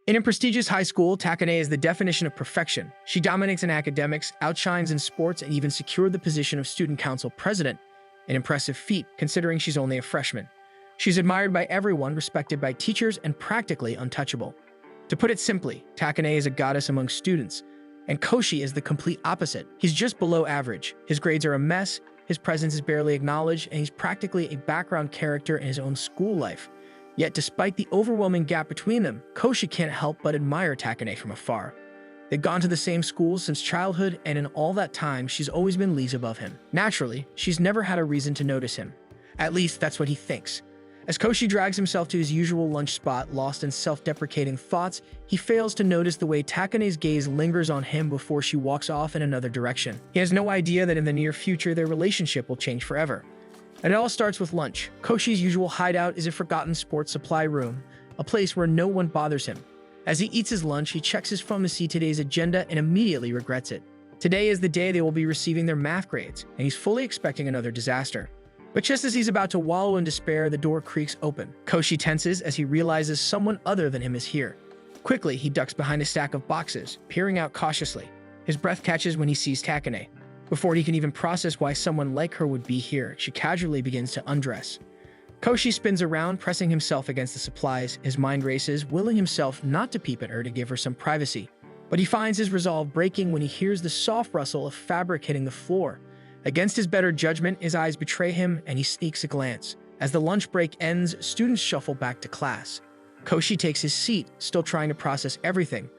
In a prestigious high school, Takane is the definition of perfection. She dominates in academics, outshines in sports, and even secured the position of student council president, an impressive feat considering she's only a freshman. She's admired by everyone, respected by teachers, and practically untouchable. To put it simply, Takane is a goddess among students, and Koshi is the complete opposite. He's just below average. His grades are a mess, his presence is barely acknowledged, and he's practically a background character in his own school life. Yet despite the overwhelming gap between them, Koshi can't help but admire Takane from afar. They've gone to the same school since childhood, and in all that time, she's always been leagues above him. Naturally, she's never had a reason to notice him. At least, that's what he thinks. As Koshi drags himself to his usual lunch spot, lost in self-deprecating thoughts, he fails to notice the way Takane's gaze lingers on him before she walks off in another direction. He has no idea that in the near future, their relationship will change forever. And it all starts with lunch. Koshi's usual hideout is a forgotten sports supply room, a place where no one bothers him. As he eats his lunch, he checks his phone to see today's agenda and immediately regrets it. Today is the day they will be receiving their math grades, and he's fully expecting another disaster. But just as he's about to wallow in despair, the door creaks open. Koshi tenses as he realizes someone other than him is here. Quickly, he ducks behind a stack of boxes, peering out cautiously. His breath catches when he sees Takane. Before he can even process why someone like her would be here, she casually begins to undress. Koshi spins around, pressing himself against the supplies. His mind races, willing himself not to peep at her to give her some privacy. But he finds his resolve breaking when he hears the soft rustle of fabric hitting the floor. Against his better judgment, his eyes betray him, and he sneaks a glance. As the lunch break ends, students shuffle back to class. Koshi takes his seat, still trying to process everything.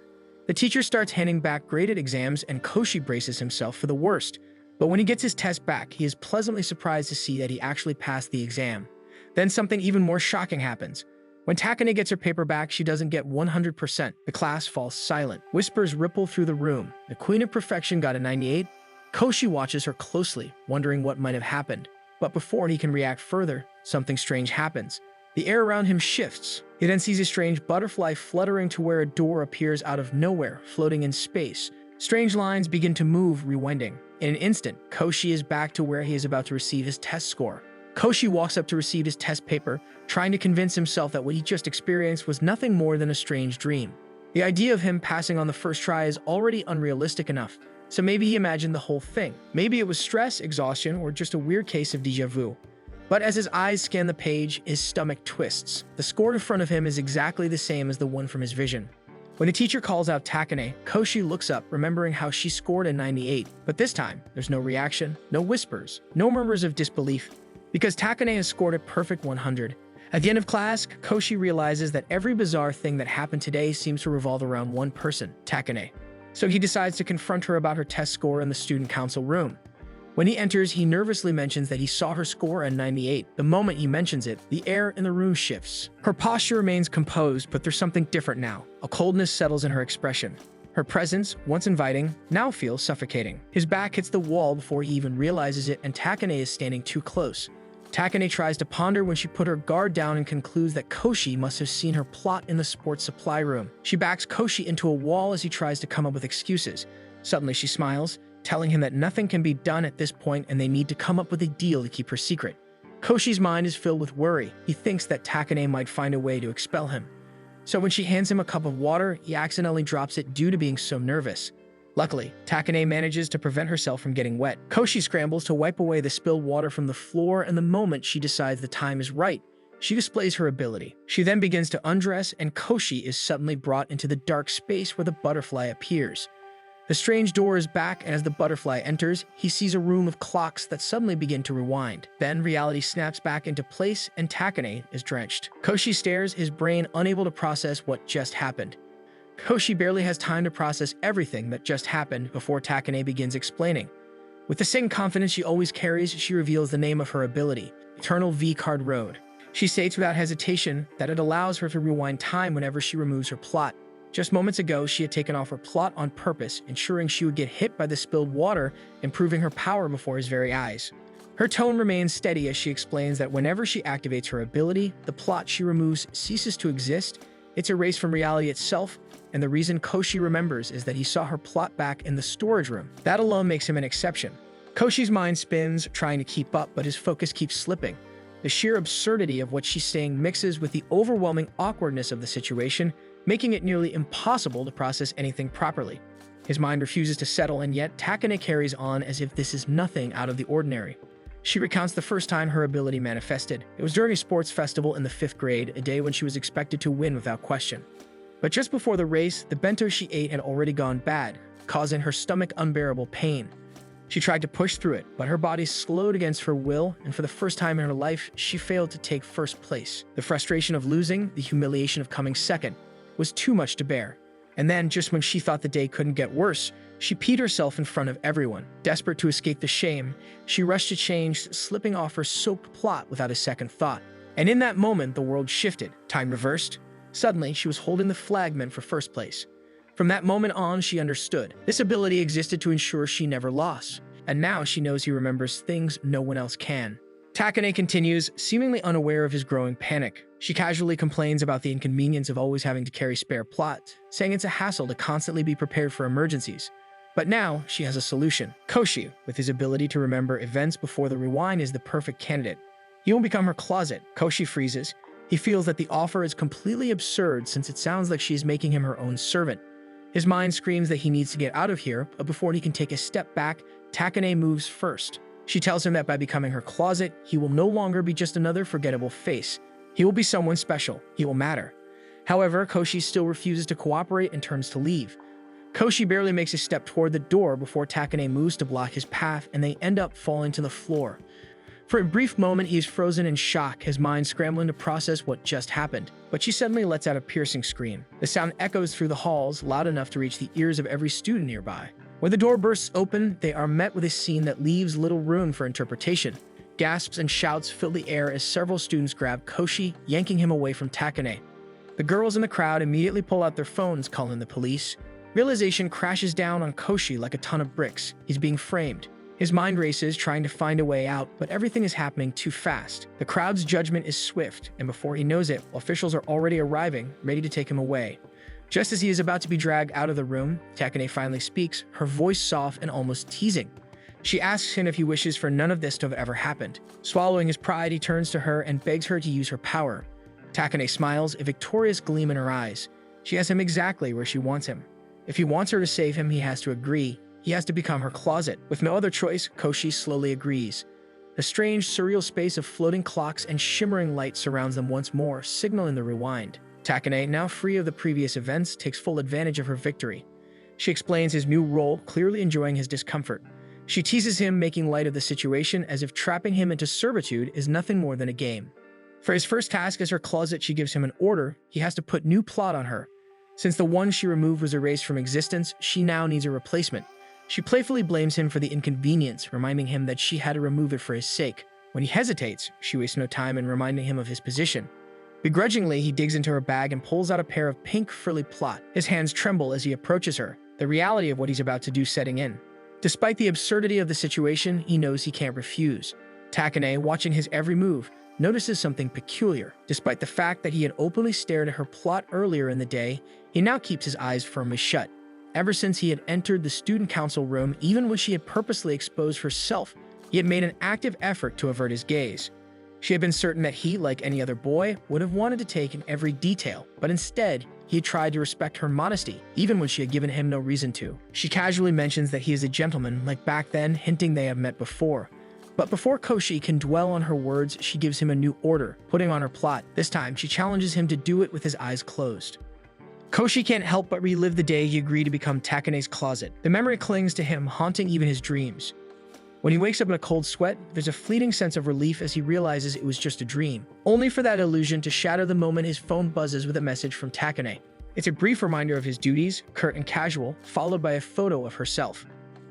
The teacher starts handing back graded exams, and Koshi braces himself for the worst. But when he gets his test back, he is pleasantly surprised to see that he actually passed the exam. Then something even more shocking happens. When Takane gets her paper back, she doesn't get 100%. The class falls silent. Whispers ripple through the room. The Queen of Perfection got a 98. Koshi watches her closely, wondering what might have happened. But before he can react further, something strange happens. The air around him shifts. He then sees a strange butterfly fluttering to where a door appears out of nowhere, floating in space. Strange lines begin to move, rewinding. In an instant, Koshi is back to where he is about to receive his test score. Koshi walks up to receive his test paper, trying to convince himself that what he just experienced was nothing more than a strange dream. The idea of him passing on the first try is already unrealistic enough, so maybe he imagined the whole thing. Maybe it was stress, exhaustion, or just a weird case of déjà vu. But as his eyes scan the page, his stomach twists. The score in front of him is exactly the same as the one from his vision. When the teacher calls out Takane, Koshi looks up, remembering how she scored a 98. But this time, there's no reaction, no whispers, no murmurs of disbelief, because Takane has scored a perfect 100. At the end of class, Koshi realizes that every bizarre thing that happened today seems to revolve around one person, Takane. So he decides to confront her about her test score in the student council room. When he enters, he nervously mentions that he saw her score a 98. The moment he mentions it, the air in the room shifts. Her posture remains composed, but there's something different now. A coldness settles in her expression. Her presence, once inviting, now feels suffocating. His back hits the wall before he even realizes it, and Takane is standing too close. Takane tries to ponder when she put her guard down and concludes that Koshi must have seen her plot in the sports supply room. She backs Koshi into a wall as he tries to come up with excuses. Suddenly she smiles, telling him that nothing can be done at this point and they need to come up with a deal to keep her secret. Koshi's mind is filled with worry. He thinks that Takane might find a way to expel him. So when she hands him a cup of water, he accidentally drops it due to being so nervous. Luckily, Takane manages to prevent herself from getting wet. Koshi scrambles to wipe away the spilled water from the floor, and the moment she decides the time is right, she displays her ability. She then begins to undress, and Koshi is suddenly brought into the dark space where the butterfly appears. The strange door is back, and as the butterfly enters, he sees a room of clocks that suddenly begin to rewind. Then reality snaps back into place, and Takane is drenched. Koshi stares, his brain unable to process what just happened. Koshi barely has time to process everything that just happened before Takane begins explaining. With the same confidence she always carries, she reveals the name of her ability, Eternal V-Card Road. She states without hesitation that it allows her to rewind time whenever she removes her plot. Just moments ago, she had taken off her plot on purpose, ensuring she would get hit by the spilled water, improving her power before his very eyes. Her tone remains steady as she explains that whenever she activates her ability, the plot she removes ceases to exist. It's erased from reality itself, and the reason Koshi remembers is that he saw her plot back in the storage room. That alone makes him an exception. Koshi's mind spins, trying to keep up, but his focus keeps slipping. The sheer absurdity of what she's saying mixes with the overwhelming awkwardness of the situation, making it nearly impossible to process anything properly. His mind refuses to settle, and yet Takane carries on as if this is nothing out of the ordinary. She recounts the first time her ability manifested. It was during a sports festival in the 5th grade, a day when she was expected to win without question. But just before the race, the bento she ate had already gone bad, causing her stomach unbearable pain. She tried to push through it, but her body slowed against her will, and for the first time in her life, she failed to take first place. The frustration of losing, the humiliation of coming second, was too much to bear. And then, just when she thought the day couldn't get worse, she peed herself in front of everyone. Desperate to escape the shame, she rushed to change, slipping off her soaked plot without a second thought. And in that moment, the world shifted. Time reversed. Suddenly, she was holding the flag meant for first place. From that moment on, she understood. This ability existed to ensure she never lost. And now she knows he remembers things no one else can. Takane continues, seemingly unaware of his growing panic. She casually complains about the inconvenience of always having to carry spare plot, saying it's a hassle to constantly be prepared for emergencies. But now, she has a solution. Koshi, with his ability to remember events before the rewind, is the perfect candidate. He will become her closet. Koshi freezes. He feels that the offer is completely absurd since it sounds like she is making him her own servant. His mind screams that he needs to get out of here, but before he can take a step back, Takane moves first. She tells him that by becoming her closet, he will no longer be just another forgettable face. He will be someone special. He will matter. However, Koshi still refuses to cooperate and turns to leave. Koshi barely makes a step toward the door before Takane moves to block his path, and they end up falling to the floor. For a brief moment, he is frozen in shock, his mind scrambling to process what just happened. But she suddenly lets out a piercing scream. The sound echoes through the halls, loud enough to reach the ears of every student nearby. When the door bursts open, they are met with a scene that leaves little room for interpretation. Gasps and shouts fill the air as several students grab Koshi, yanking him away from Takane. The girls in the crowd immediately pull out their phones, calling the police. Realization crashes down on Koshi like a ton of bricks. He's being framed. His mind races, trying to find a way out, but everything is happening too fast. The crowd's judgment is swift, and before he knows it, officials are already arriving, ready to take him away. Just as he is about to be dragged out of the room, Takane finally speaks, her voice soft and almost teasing. She asks him if he wishes for none of this to have ever happened. Swallowing his pride, he turns to her and begs her to use her power. Takane smiles, a victorious gleam in her eyes. She has him exactly where she wants him. If he wants her to save him, he has to agree. He has to become her closet. With no other choice, Koshi slowly agrees. A strange, surreal space of floating clocks and shimmering light surrounds them once more, signaling the rewind. Takane, now free of the previous events, takes full advantage of her victory. She explains his new role, clearly enjoying his discomfort. She teases him, making light of the situation as if trapping him into servitude is nothing more than a game. For his first task as her closet, she gives him an order. He has to put new plot on her. Since the one she removed was erased from existence, she now needs a replacement. She playfully blames him for the inconvenience, reminding him that she had to remove it for his sake. When he hesitates, she wastes no time in reminding him of his position. Begrudgingly, he digs into her bag and pulls out a pair of pink frilly plot. His hands tremble as he approaches her, the reality of what he's about to do setting in. Despite the absurdity of the situation, he knows he can't refuse. Takane, watching his every move, notices something peculiar. Despite the fact that he had openly stared at her plot earlier in the day, he now keeps his eyes firmly shut. Ever since he had entered the student council room, even when she had purposely exposed herself, he had made an active effort to avert his gaze. She had been certain that he, like any other boy, would have wanted to take in every detail, but instead, he had tried to respect her modesty, even when she had given him no reason to. She casually mentions that he is a gentleman, like back then, hinting they have met before. But before Koshi can dwell on her words, she gives him a new order, putting on her plot. This time, she challenges him to do it with his eyes closed. Koshi can't help but relive the day he agreed to become Takane's closet. The memory clings to him, haunting even his dreams. When he wakes up in a cold sweat, there's a fleeting sense of relief as he realizes it was just a dream, only for that illusion to shatter the moment his phone buzzes with a message from Takane. It's a brief reminder of his duties, curt and casual, followed by a photo of herself.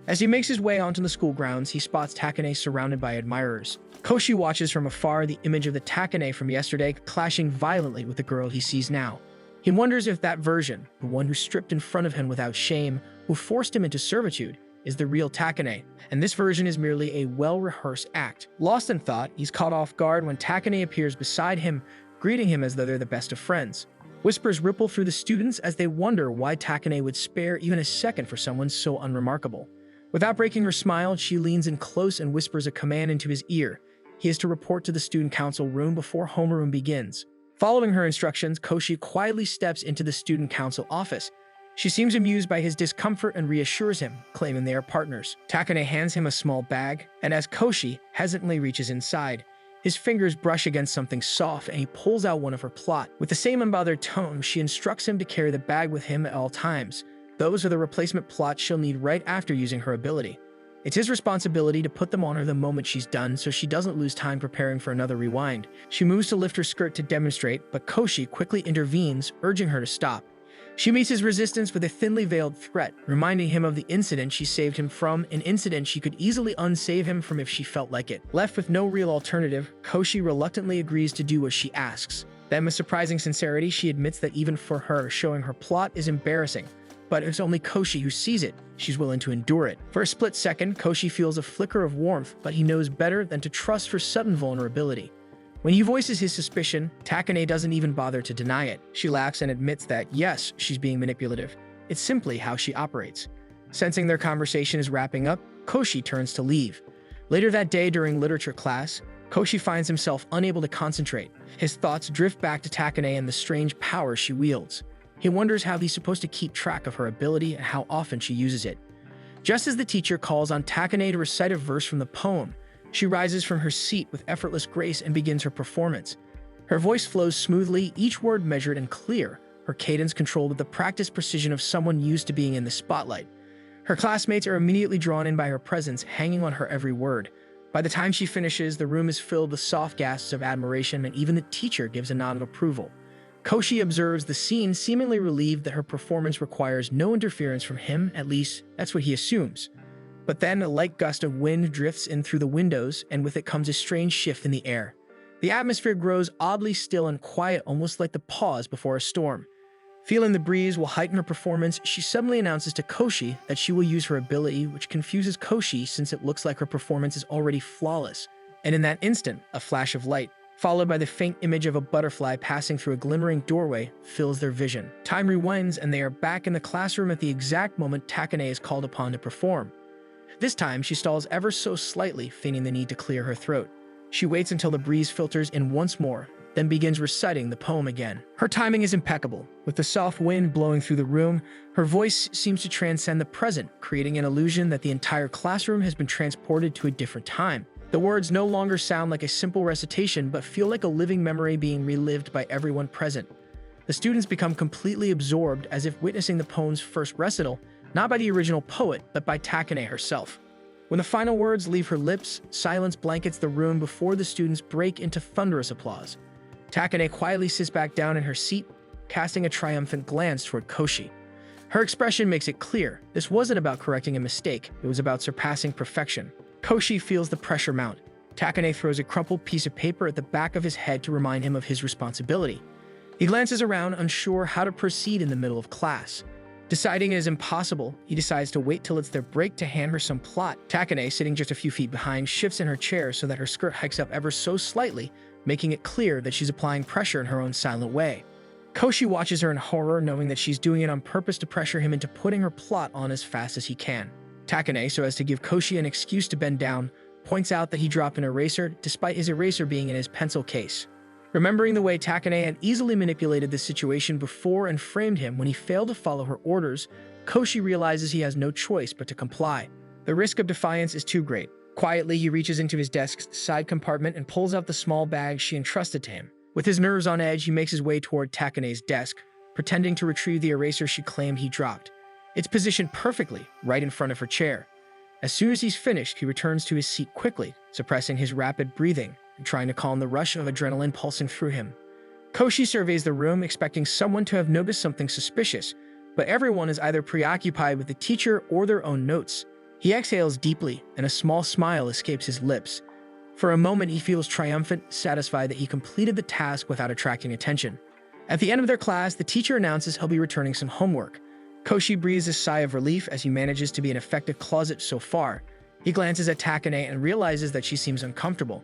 As he makes his way onto the school grounds, he spots Takane surrounded by admirers. Koshi watches from afar, the image of the Takane from yesterday clashing violently with the girl he sees now. He wonders if that version, the one who stripped in front of him without shame, who forced him into servitude, is the real Takane, and this version is merely a well-rehearsed act. Lost in thought, he's caught off guard when Takane appears beside him, greeting him as though they're the best of friends. Whispers ripple through the students as they wonder why Takane would spare even a second for someone so unremarkable. Without breaking her smile, she leans in close and whispers a command into his ear. He is to report to the student council room before homeroom begins. Following her instructions, Koshi quietly steps into the student council office. She seems amused by his discomfort and reassures him, claiming they are partners. Takane hands him a small bag, and as Koshi hesitantly reaches inside, his fingers brush against something soft and he pulls out one of her plot. With the same unbothered tone, she instructs him to carry the bag with him at all times. Those are the replacement plots she'll need right after using her ability. It's his responsibility to put them on her the moment she's done so she doesn't lose time preparing for another rewind. She moves to lift her skirt to demonstrate, but Koshi quickly intervenes, urging her to stop. She meets his resistance with a thinly veiled threat, reminding him of the incident she saved him from, an incident she could easily unsave him from if she felt like it. Left with no real alternative, Koshi reluctantly agrees to do what she asks. Then with surprising sincerity, she admits that even for her, showing her plot is embarrassing. But it's only Koshi who sees it. She's willing to endure it. For a split second, Koshi feels a flicker of warmth, but he knows better than to trust her sudden vulnerability. When he voices his suspicion, Takane doesn't even bother to deny it. She laughs and admits that, yes, she's being manipulative. It's simply how she operates. Sensing their conversation is wrapping up, Koshi turns to leave. Later that day during literature class, Koshi finds himself unable to concentrate. His thoughts drift back to Takane and the strange power she wields. He wonders how he's supposed to keep track of her ability and how often she uses it. Just as the teacher calls on Takane to recite a verse from the poem, she rises from her seat with effortless grace and begins her performance. Her voice flows smoothly, each word measured and clear, her cadence controlled with the practiced precision of someone used to being in the spotlight. Her classmates are immediately drawn in by her presence, hanging on her every word. By the time she finishes, the room is filled with soft gasps of admiration, and even the teacher gives a nod of approval. Koshi observes the scene, seemingly relieved that her performance requires no interference from him, at least that's what he assumes. But then a light gust of wind drifts in through the windows, and with it comes a strange shift in the air. The atmosphere grows oddly still and quiet, almost like the pause before a storm. Feeling the breeze will heighten her performance, she suddenly announces to Koshi that she will use her ability, which confuses Koshi since it looks like her performance is already flawless. And in that instant, a flash of light, followed by the faint image of a butterfly passing through a glimmering doorway, fills their vision. Time rewinds, and they are back in the classroom at the exact moment Takane is called upon to perform. This time, she stalls ever so slightly, feigning the need to clear her throat. She waits until the breeze filters in once more, then begins reciting the poem again. Her timing is impeccable. With the soft wind blowing through the room, her voice seems to transcend the present, creating an illusion that the entire classroom has been transported to a different time. The words no longer sound like a simple recitation, but feel like a living memory being relived by everyone present. The students become completely absorbed, as if witnessing the poem's first recital, not by the original poet, but by Takane herself. When the final words leave her lips, silence blankets the room before the students break into thunderous applause. Takane quietly sits back down in her seat, casting a triumphant glance toward Koshi. Her expression makes it clear, this wasn't about correcting a mistake, it was about surpassing perfection. Koshi feels the pressure mount. Takane throws a crumpled piece of paper at the back of his head to remind him of his responsibility. He glances around, unsure how to proceed in the middle of class. Deciding it is impossible, he decides to wait till it's their break to hand her some plot. Takane, sitting just a few feet behind, shifts in her chair so that her skirt hikes up ever so slightly, making it clear that she's applying pressure in her own silent way. Koshi watches her in horror, knowing that she's doing it on purpose to pressure him into putting her plot on as fast as he can. Takane, so as to give Koshi an excuse to bend down, points out that he dropped an eraser, despite his eraser being in his pencil case. Remembering the way Takane had easily manipulated the situation before and framed him when he failed to follow her orders, Koshi realizes he has no choice but to comply. The risk of defiance is too great. Quietly, he reaches into his desk's side compartment and pulls out the small bag she entrusted to him. With his nerves on edge, he makes his way toward Takane's desk, pretending to retrieve the eraser she claimed he dropped. It's positioned perfectly, right in front of her chair. As soon as he's finished, he returns to his seat quickly, suppressing his rapid breathing and trying to calm the rush of adrenaline pulsing through him. Koshi surveys the room, expecting someone to have noticed something suspicious, but everyone is either preoccupied with the teacher or their own notes. He exhales deeply, and a small smile escapes his lips. For a moment, he feels triumphant, satisfied that he completed the task without attracting attention. At the end of their class, the teacher announces he'll be returning some homework. Koshi breathes a sigh of relief as he manages to be an effective closet so far. He glances at Takane and realizes that she seems uncomfortable.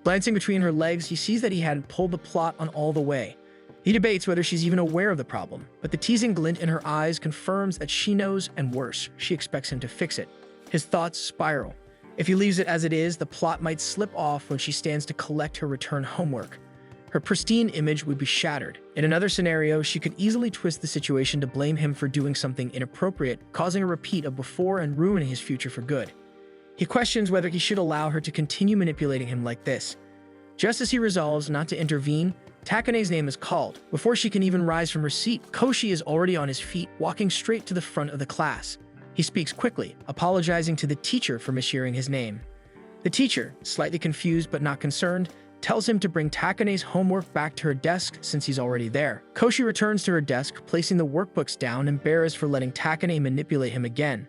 Glancing between her legs, he sees that he hadn't pulled the plot on all the way. He debates whether she's even aware of the problem, but the teasing glint in her eyes confirms that she knows, and worse, she expects him to fix it. His thoughts spiral. If he leaves it as it is, the plot might slip off when she stands to collect her return homework. her pristine image would be shattered. In another scenario, she could easily twist the situation to blame him for doing something inappropriate, causing a repeat of before and ruining his future for good. He questions whether he should allow her to continue manipulating him like this. Just as he resolves not to intervene, Takane's name is called. Before she can even rise from her seat, Koshi is already on his feet, walking straight to the front of the class. He speaks quickly, apologizing to the teacher for mishearing his name. The teacher, slightly confused but not concerned, tells him to bring Takane's homework back to her desk since he's already there. Koshi returns to her desk, placing the workbooks down, embarrassed for letting Takane manipulate him again.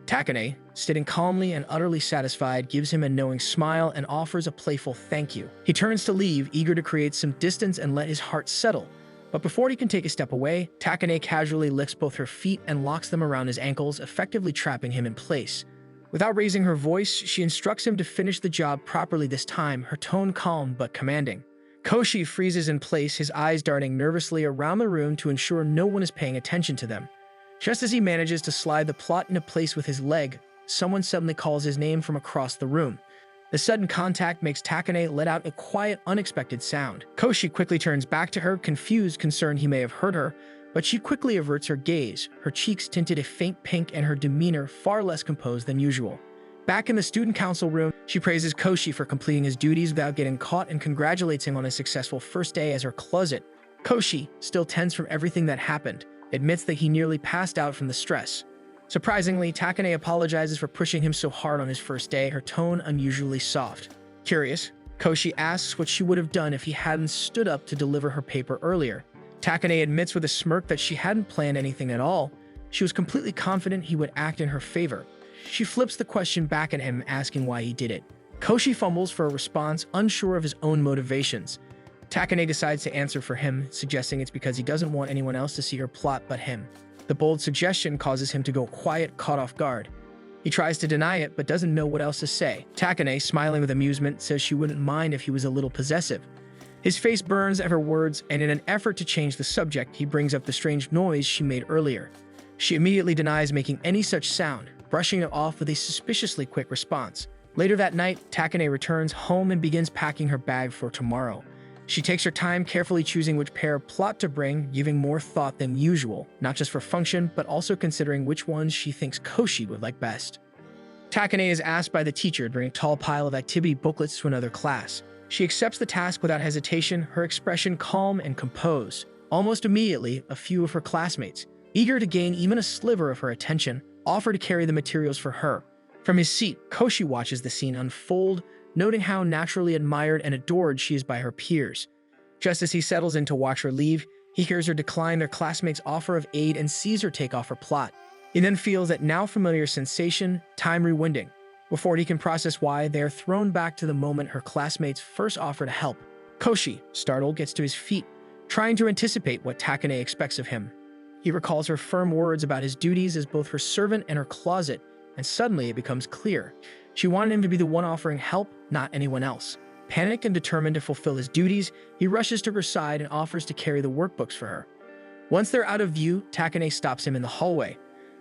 Takane, sitting calmly and utterly satisfied, gives him a knowing smile and offers a playful thank you. He turns to leave, eager to create some distance and let his heart settle. But before he can take a step away, Takane casually lifts both her feet and locks them around his ankles, effectively trapping him in place. Without raising her voice, she instructs him to finish the job properly this time, her tone calm but commanding. Koshi freezes in place, his eyes darting nervously around the room to ensure no one is paying attention to them. Just as he manages to slide the plot into place with his leg, someone suddenly calls his name from across the room. The sudden contact makes Takane let out a quiet, unexpected sound. Koshi quickly turns back to her, confused, concerned he may have heard her, but she quickly averts her gaze, her cheeks tinted a faint pink and her demeanor far less composed than usual. Back in the student council room, she praises Koshi for completing his duties without getting caught and congratulates him on his successful first day as her closet. Koshi, still tense from everything that happened, admits that he nearly passed out from the stress. Surprisingly, Takane apologizes for pushing him so hard on his first day, her tone unusually soft. Curious, Koshi asks what she would have done if he hadn't stood up to deliver her paper earlier. Takane admits with a smirk that she hadn't planned anything at all. She was completely confident he would act in her favor. She flips the question back at him, asking why he did it. Koshi fumbles for a response, unsure of his own motivations. Takane decides to answer for him, suggesting it's because he doesn't want anyone else to see her plot but him. The bold suggestion causes him to go quiet, caught off guard. He tries to deny it, but doesn't know what else to say. Takane, smiling with amusement, says she wouldn't mind if he was a little possessive. His face burns at her words, and in an effort to change the subject, he brings up the strange noise she made earlier. She immediately denies making any such sound, brushing it off with a suspiciously quick response. Later that night, Takane returns home and begins packing her bag for tomorrow. She takes her time, carefully choosing which pair of plot to bring, giving more thought than usual, not just for function, but also considering which ones she thinks Koshi would like best. Takane is asked by the teacher to bring a tall pile of activity booklets to another class. She accepts the task without hesitation, her expression calm and composed. Almost immediately, a few of her classmates, eager to gain even a sliver of her attention, offer to carry the materials for her. From his seat, Koshi watches the scene unfold, noting how naturally admired and adored she is by her peers. Just as he settles in to watch her leave, he hears her decline their classmates' offer of aid and sees her take off her plot. He then feels that now familiar sensation, time rewinding. Before he can process why, they are thrown back to the moment her classmates first offer to help. Koshi, startled, gets to his feet, trying to anticipate what Takane expects of him. He recalls her firm words about his duties as both her servant and her closet, and suddenly it becomes clear. She wanted him to be the one offering help, not anyone else. Panicked and determined to fulfill his duties, he rushes to her side and offers to carry the workbooks for her. Once they're out of view, Takane stops him in the hallway.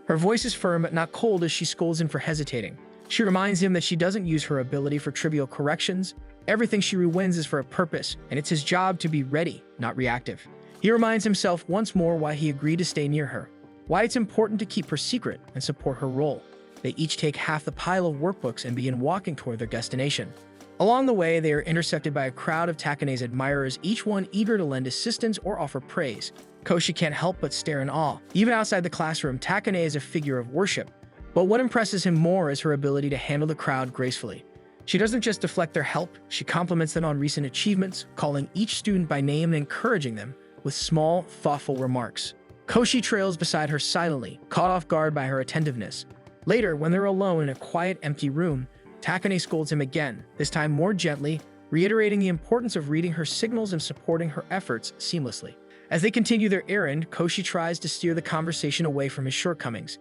Her voice is firm but not cold as she scolds him for hesitating. She reminds him that she doesn't use her ability for trivial corrections. Everything she rewins is for a purpose, and it's his job to be ready, not reactive. He reminds himself once more why he agreed to stay near her, why it's important to keep her secret and support her role. They each take half the pile of workbooks and begin walking toward their destination. Along the way, they are intersected by a crowd of Takane's admirers, each one eager to lend assistance or offer praise. Koshi can't help but stare in awe. Even outside the classroom, Takane is a figure of worship. But what impresses him more is her ability to handle the crowd gracefully. She doesn't just deflect their help, she compliments them on recent achievements, calling each student by name and encouraging them with small, thoughtful remarks. Koshi trails beside her silently, caught off guard by her attentiveness. Later, when they're alone in a quiet, empty room, Takane scolds him again, this time more gently, reiterating the importance of reading her signals and supporting her efforts seamlessly. As they continue their errand, Koshi tries to steer the conversation away from his shortcomings.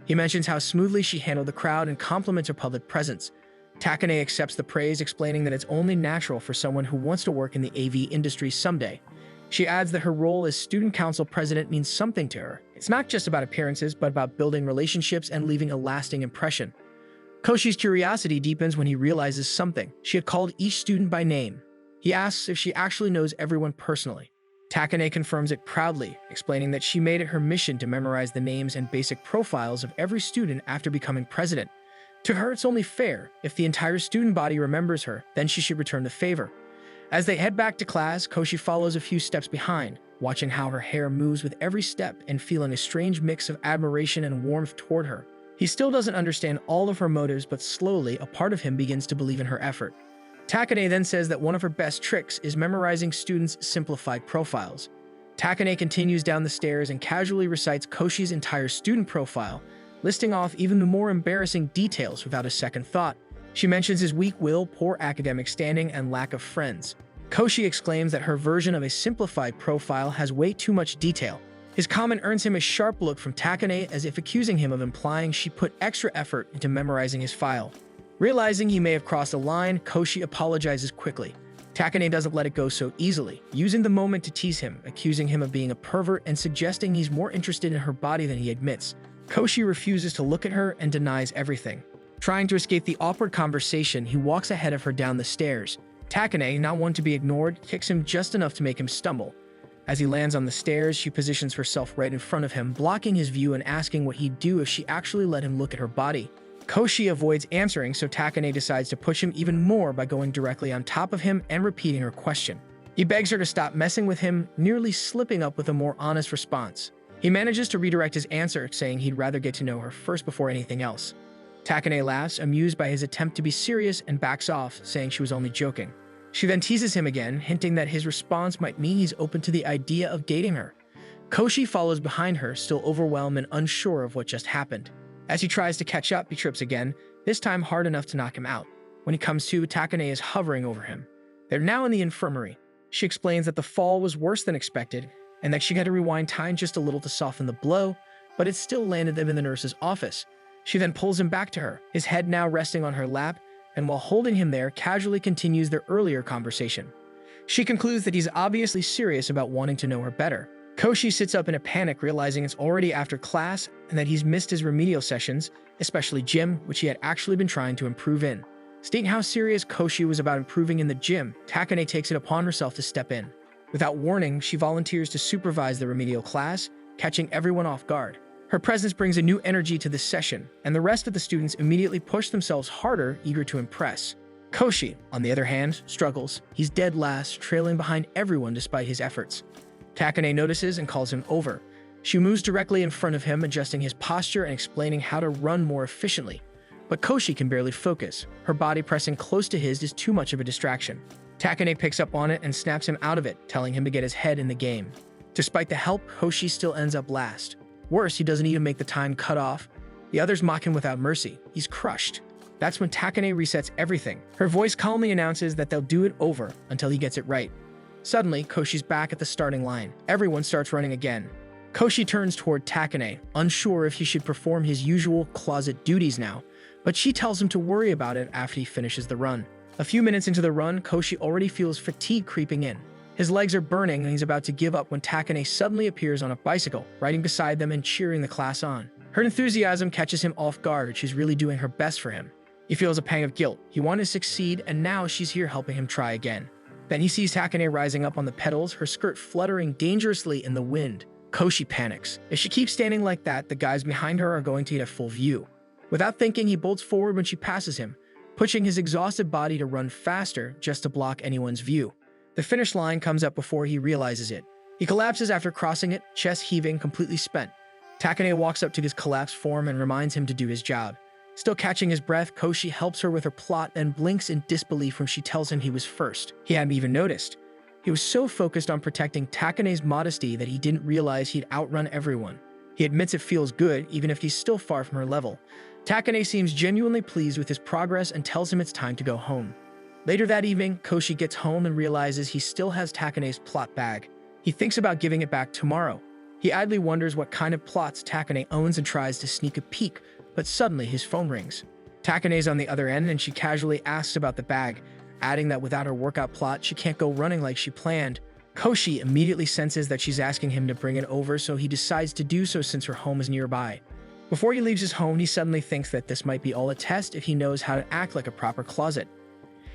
He mentions how smoothly she handled the crowd and compliments her public presence. Takane accepts the praise, explaining that it's only natural for someone who wants to work in the AV industry someday. She adds that her role as student council president means something to her. It's not just about appearances, but about building relationships and leaving a lasting impression. Koshi's curiosity deepens when he realizes something. She had called each student by name. He asks if she actually knows everyone personally. Takane confirms it proudly, explaining that she made it her mission to memorize the names and basic profiles of every student after becoming president. To her, it's only fair. If the entire student body remembers her, then she should return the favor. As they head back to class, Koshi follows a few steps behind, watching how her hair moves with every step and feeling a strange mix of admiration and warmth toward her. He still doesn't understand all of her motives, but slowly, a part of him begins to believe in her effort. Takane then says that one of her best tricks is memorizing students' simplified profiles. Takane continues down the stairs and casually recites Koshi's entire student profile, listing off even the more embarrassing details without a second thought. She mentions his weak will, poor academic standing, and lack of friends. Koshi exclaims that her version of a simplified profile has way too much detail. His comment earns him a sharp look from Takane, as if accusing him of implying she put extra effort into memorizing his file. Realizing he may have crossed a line, Koshi apologizes quickly. Takane doesn't let it go so easily, using the moment to tease him, accusing him of being a pervert and suggesting he's more interested in her body than he admits. Koshi refuses to look at her and denies everything. Trying to escape the awkward conversation, he walks ahead of her down the stairs. Takane, not one to be ignored, kicks him just enough to make him stumble. As he lands on the stairs, she positions herself right in front of him, blocking his view and asking what he'd do if she actually let him look at her body. Koshi avoids answering, so Takane decides to push him even more by going directly on top of him and repeating her question. He begs her to stop messing with him, nearly slipping up with a more honest response. He manages to redirect his answer, saying he'd rather get to know her first before anything else. Takane laughs, amused by his attempt to be serious, and backs off, saying she was only joking. She then teases him again, hinting that his response might mean he's open to the idea of dating her. Koshi follows behind her, still overwhelmed and unsure of what just happened. As he tries to catch up, he trips again, this time hard enough to knock him out. When he comes to, Takane is hovering over him. They're now in the infirmary. She explains that the fall was worse than expected, and that she had to rewind time just a little to soften the blow, but it still landed them in the nurse's office. She then pulls him back to her, his head now resting on her lap, and while holding him there, casually continues their earlier conversation. She concludes that he's obviously serious about wanting to know her better. Koshi sits up in a panic, realizing it's already after class and that he's missed his remedial sessions, especially gym, which he had actually been trying to improve in. Stating how serious Koshi was about improving in the gym, Takane takes it upon herself to step in. Without warning, she volunteers to supervise the remedial class, catching everyone off guard. Her presence brings a new energy to this session, and the rest of the students immediately push themselves harder, eager to impress. Koshi, on the other hand, struggles. He's dead last, trailing behind everyone despite his efforts. Takane notices and calls him over. She moves directly in front of him, adjusting his posture and explaining how to run more efficiently. But Koshi can barely focus. Her body pressing close to his is too much of a distraction. Takane picks up on it and snaps him out of it, telling him to get his head in the game. Despite the help, Koshi still ends up last. Worse, he doesn't even make the time cut off. The others mock him without mercy. He's crushed. That's when Takane resets everything. Her voice calmly announces that they'll do it over until he gets it right. Suddenly, Koshi's back at the starting line. Everyone starts running again. Koshi turns toward Takane, unsure if he should perform his usual closet duties now, but she tells him to worry about it after he finishes the run. A few minutes into the run, Koshi already feels fatigue creeping in. His legs are burning and he's about to give up when Takane suddenly appears on a bicycle, riding beside them and cheering the class on. Her enthusiasm catches him off guard. She's really doing her best for him. He feels a pang of guilt. He wanted to succeed, and now she's here helping him try again. Then he sees Takane rising up on the pedals, her skirt fluttering dangerously in the wind. Koshi panics. If she keeps standing like that, the guys behind her are going to get a full view. Without thinking, he bolts forward when she passes him, pushing his exhausted body to run faster just to block anyone's view. The finish line comes up before he realizes it. He collapses after crossing it, chest heaving, completely spent. Takane walks up to his collapsed form and reminds him to do his job. Still catching his breath, Koshi helps her with her plot and blinks in disbelief when she tells him he was first. He hadn't even noticed. He was so focused on protecting Takane's modesty that he didn't realize he'd outrun everyone. He admits it feels good, even if he's still far from her level. Takane seems genuinely pleased with his progress and tells him it's time to go home. Later that evening, Koshi gets home and realizes he still has Takane's plot bag. He thinks about giving it back tomorrow. He idly wonders what kind of plots Takane owns and tries to sneak a peek, but suddenly his phone rings. Takane's on the other end and she casually asks about the bag, adding that without her workout plot, she can't go running like she planned. Koshi immediately senses that she's asking him to bring it over, so he decides to do so since her home is nearby. Before he leaves his home, he suddenly thinks that this might be all a test if he knows how to act like a proper closet.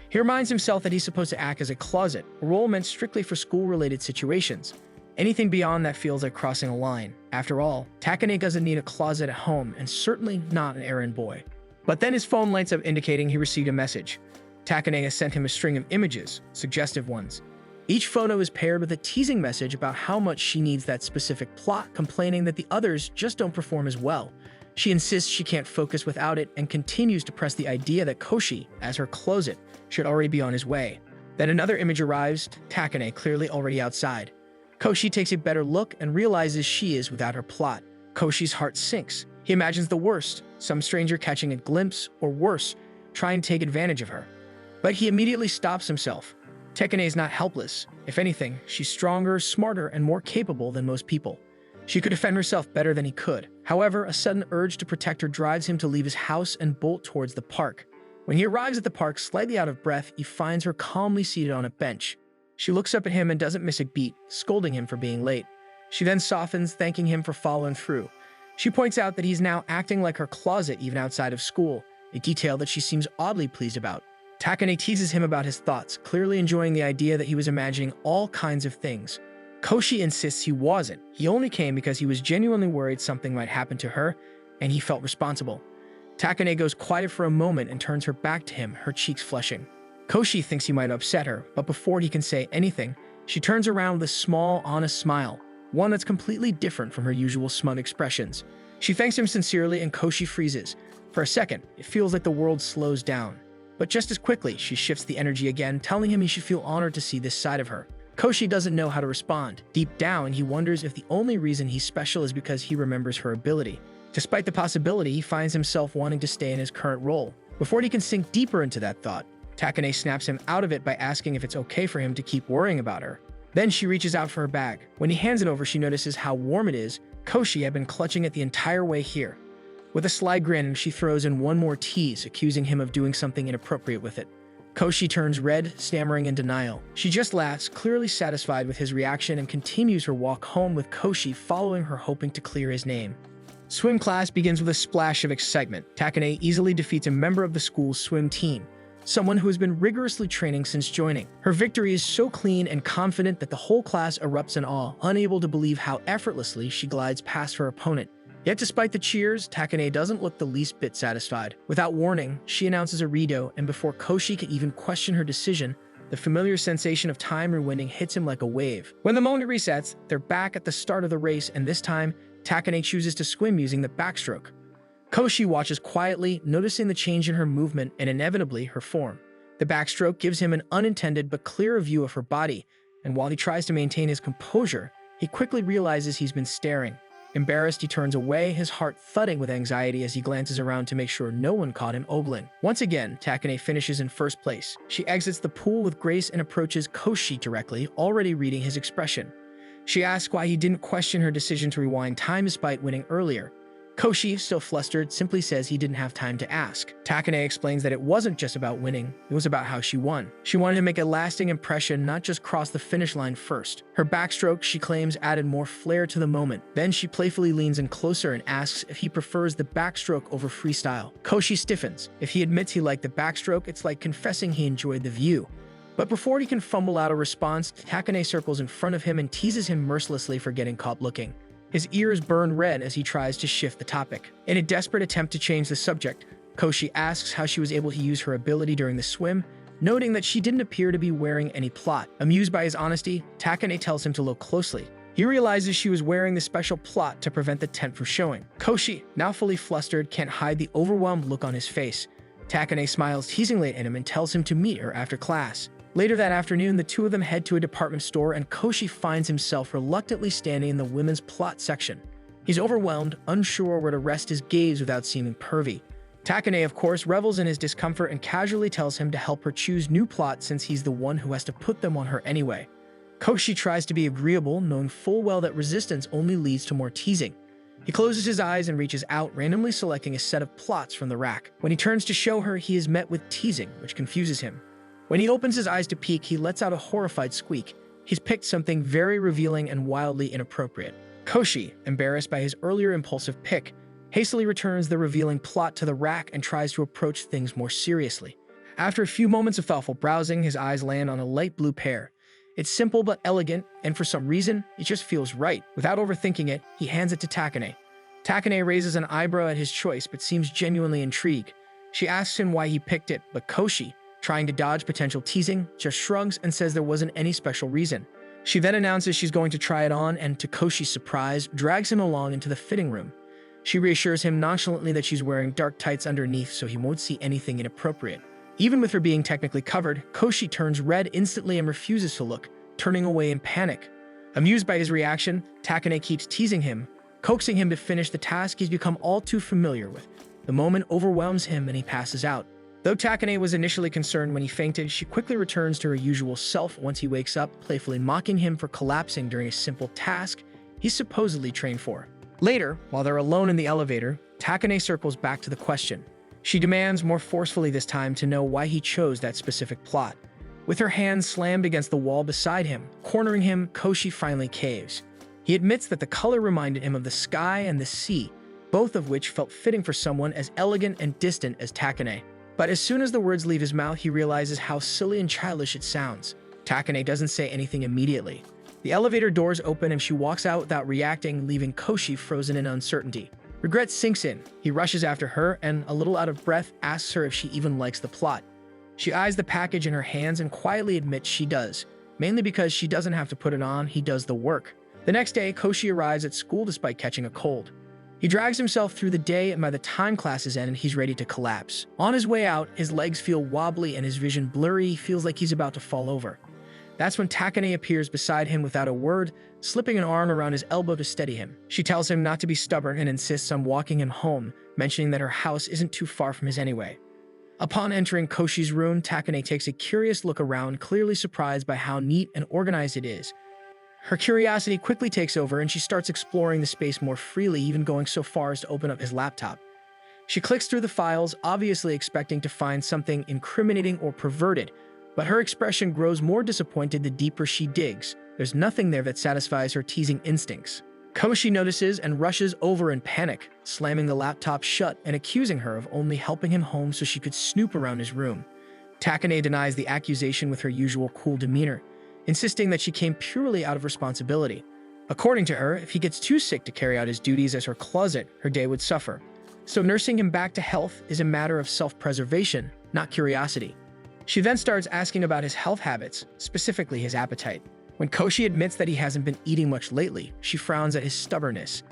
He reminds himself that he's supposed to act as a closet, a role meant strictly for school-related situations. Anything beyond that feels like crossing a line. After all, Takane doesn't need a closet at home, and certainly not an errand boy. But then his phone lights up indicating he received a message. Takane has sent him a string of images, suggestive ones. Each photo is paired with a teasing message about how much she needs that specific plot, complaining that the others just don't perform as well. She insists she can't focus without it and continues to press the idea that Koshi, as her closet, should already be on his way. Then another image arrives, Takane clearly already outside. Koshi takes a better look and realizes she is without her plot. Koshi's heart sinks. He imagines the worst, some stranger catching a glimpse, or worse, trying to take advantage of her. But he immediately stops himself. Takane is not helpless. If anything, she's stronger, smarter, and more capable than most people. She could defend herself better than he could. However, a sudden urge to protect her drives him to leave his house and bolt towards the park. When he arrives at the park, slightly out of breath, he finds her calmly seated on a bench. She looks up at him and doesn't miss a beat, scolding him for being late. She then softens, thanking him for following through. She points out that he's now acting like her closet even outside of school, a detail that she seems oddly pleased about. Takane teases him about his thoughts, clearly enjoying the idea that he was imagining all kinds of things. Koshi insists he wasn't. He only came because he was genuinely worried something might happen to her, and he felt responsible. Takane goes quiet for a moment and turns her back to him, her cheeks flushing. Koshi thinks he might upset her, but before he can say anything, she turns around with a small, honest smile, one that's completely different from her usual smug expressions. She thanks him sincerely and Koshi freezes. For a second, it feels like the world slows down. But just as quickly, she shifts the energy again, telling him he should feel honored to see this side of her. Koshi doesn't know how to respond. Deep down, he wonders if the only reason he's special is because he remembers her ability. Despite the possibility, he finds himself wanting to stay in his current role. Before he can sink deeper into that thought, Takane snaps him out of it by asking if it's okay for him to keep worrying about her. Then she reaches out for her bag. When he hands it over, she notices how warm it is. Koshi had been clutching it the entire way here. With a sly grin, she throws in one more tease, accusing him of doing something inappropriate with it. Koshi turns red, stammering in denial. She just laughs, clearly satisfied with his reaction, and continues her walk home with Koshi following her, hoping to clear his name. Swim class begins with a splash of excitement. Takane easily defeats a member of the school's swim team, someone who has been rigorously training since joining. Her victory is so clean and confident that the whole class erupts in awe, unable to believe how effortlessly she glides past her opponent. Yet despite the cheers, Takane doesn't look the least bit satisfied. Without warning, she announces a redo, and before Koshi can even question her decision, the familiar sensation of time rewinding hits him like a wave. When the moment resets, they're back at the start of the race, and this time, Takane chooses to swim using the backstroke. Koshi watches quietly, noticing the change in her movement and inevitably her form. The backstroke gives him an unintended but clearer view of her body, and while he tries to maintain his composure, he quickly realizes he's been staring. Embarrassed, he turns away, his heart thudding with anxiety as he glances around to make sure no one caught him ogling. Once again, Takane finishes in first place. She exits the pool with grace and approaches Koshi directly, already reading his expression. She asks why he didn't question her decision to rewind time despite winning earlier. Koshi, still flustered, simply says he didn't have time to ask. Takane explains that it wasn't just about winning, it was about how she won. She wanted to make a lasting impression, not just cross the finish line first. Her backstroke, she claims, added more flair to the moment. Then she playfully leans in closer and asks if he prefers the backstroke over freestyle. Koshi stiffens. If he admits he liked the backstroke, it's like confessing he enjoyed the view. But before he can fumble out a response, Takane circles in front of him and teases him mercilessly for getting caught looking. His ears burn red as he tries to shift the topic. In a desperate attempt to change the subject, Koshi asks how she was able to use her ability during the swim, noting that she didn't appear to be wearing any plot. Amused by his honesty, Takane tells him to look closely. He realizes she was wearing the special plot to prevent the tent from showing. Koshi, now fully flustered, can't hide the overwhelmed look on his face. Takane smiles teasingly at him and tells him to meet her after class. Later that afternoon, the two of them head to a department store and Koshi finds himself reluctantly standing in the women's plot section. He's overwhelmed, unsure where to rest his gaze without seeming pervy. Takane, of course, revels in his discomfort and casually tells him to help her choose new plots since he's the one who has to put them on her anyway. Koshi tries to be agreeable, knowing full well that resistance only leads to more teasing. He closes his eyes and reaches out, randomly selecting a set of plots from the rack. When he turns to show her, he is met with teasing, which confuses him. When he opens his eyes to peek, he lets out a horrified squeak. He's picked something very revealing and wildly inappropriate. Koshi, embarrassed by his earlier impulsive pick, hastily returns the revealing plot to the rack and tries to approach things more seriously. After a few moments of thoughtful browsing, his eyes land on a light blue pair. It's simple but elegant, and for some reason, it just feels right. Without overthinking it, he hands it to Takane. Takane raises an eyebrow at his choice but seems genuinely intrigued. She asks him why he picked it, but Koshi, trying to dodge potential teasing, just shrugs and says there wasn't any special reason. She then announces she's going to try it on and, to Koshi's surprise, drags him along into the fitting room. She reassures him nonchalantly that she's wearing dark tights underneath so he won't see anything inappropriate. Even with her being technically covered, Koshi turns red instantly and refuses to look, turning away in panic. Amused by his reaction, Takane keeps teasing him, coaxing him to finish the task he's become all too familiar with. The moment overwhelms him and he passes out. Though Takane was initially concerned when he fainted, she quickly returns to her usual self once he wakes up, playfully mocking him for collapsing during a simple task he's supposedly trained for. Later, while they're alone in the elevator, Takane circles back to the question. She demands, more forcefully this time, to know why he chose that specific plot. With her hands slammed against the wall beside him, cornering him, Koshi finally caves. He admits that the color reminded him of the sky and the sea, both of which felt fitting for someone as elegant and distant as Takane. But as soon as the words leave his mouth, he realizes how silly and childish it sounds. Takane doesn't say anything immediately. The elevator doors open and she walks out without reacting, leaving Koshi frozen in uncertainty. Regret sinks in. He rushes after her and, a little out of breath, asks her if she even likes the plot. She eyes the package in her hands and quietly admits she does, mainly because she doesn't have to put it on, he does the work. The next day, Koshi arrives at school despite catching a cold. He drags himself through the day, and by the time classes end, he's ready to collapse. On his way out, his legs feel wobbly and his vision blurry. He feels like he's about to fall over. That's when Takane appears beside him without a word, slipping an arm around his elbow to steady him. She tells him not to be stubborn and insists on walking him home, mentioning that her house isn't too far from his anyway. Upon entering Koshi's room, Takane takes a curious look around, clearly surprised by how neat and organized it is. Her curiosity quickly takes over and she starts exploring the space more freely, even going so far as to open up his laptop. She clicks through the files, obviously expecting to find something incriminating or perverted, but her expression grows more disappointed the deeper she digs. There's nothing there that satisfies her teasing instincts. Koshi notices and rushes over in panic, slamming the laptop shut and accusing her of only helping him home so she could snoop around his room. Takane denies the accusation with her usual cool demeanor, insisting that she came purely out of responsibility. According to her, if he gets too sick to carry out his duties as her closet, her day would suffer. So nursing him back to health is a matter of self-preservation, not curiosity. She then starts asking about his health habits, specifically his appetite. When Koshi admits that he hasn't been eating much lately, she frowns at his stubbornness.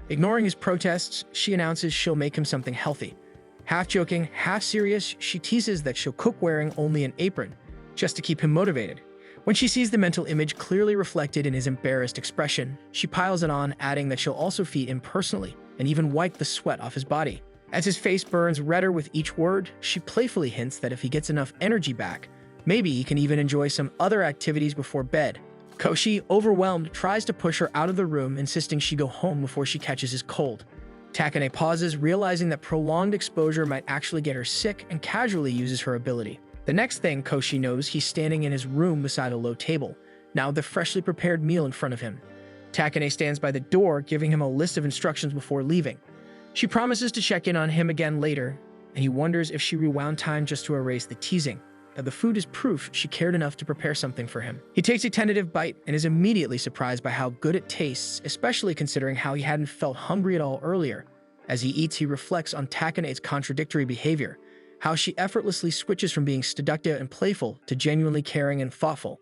Ignoring his protests, she announces she'll make him something healthy. Half joking, half serious, she teases that she'll cook wearing only an apron, just to keep him motivated. When she sees the mental image clearly reflected in his embarrassed expression, she piles it on, adding that she'll also feed him personally and even wipe the sweat off his body. As his face burns redder with each word, she playfully hints that if he gets enough energy back, maybe he can even enjoy some other activities before bed. Koshi, overwhelmed, tries to push her out of the room, insisting she go home before she catches his cold. Takane pauses, realizing that prolonged exposure might actually get her sick, and casually uses her ability. The next thing Koshi knows, he's standing in his room beside a low table, now with a freshly prepared meal in front of him. Takane stands by the door, giving him a list of instructions before leaving. She promises to check in on him again later, and he wonders if she rewound time just to erase the teasing. Now the food is proof she cared enough to prepare something for him. He takes a tentative bite and is immediately surprised by how good it tastes, especially considering how he hadn't felt hungry at all earlier. As he eats, he reflects on Takane's contradictory behavior, how she effortlessly switches from being seductive and playful to genuinely caring and thoughtful.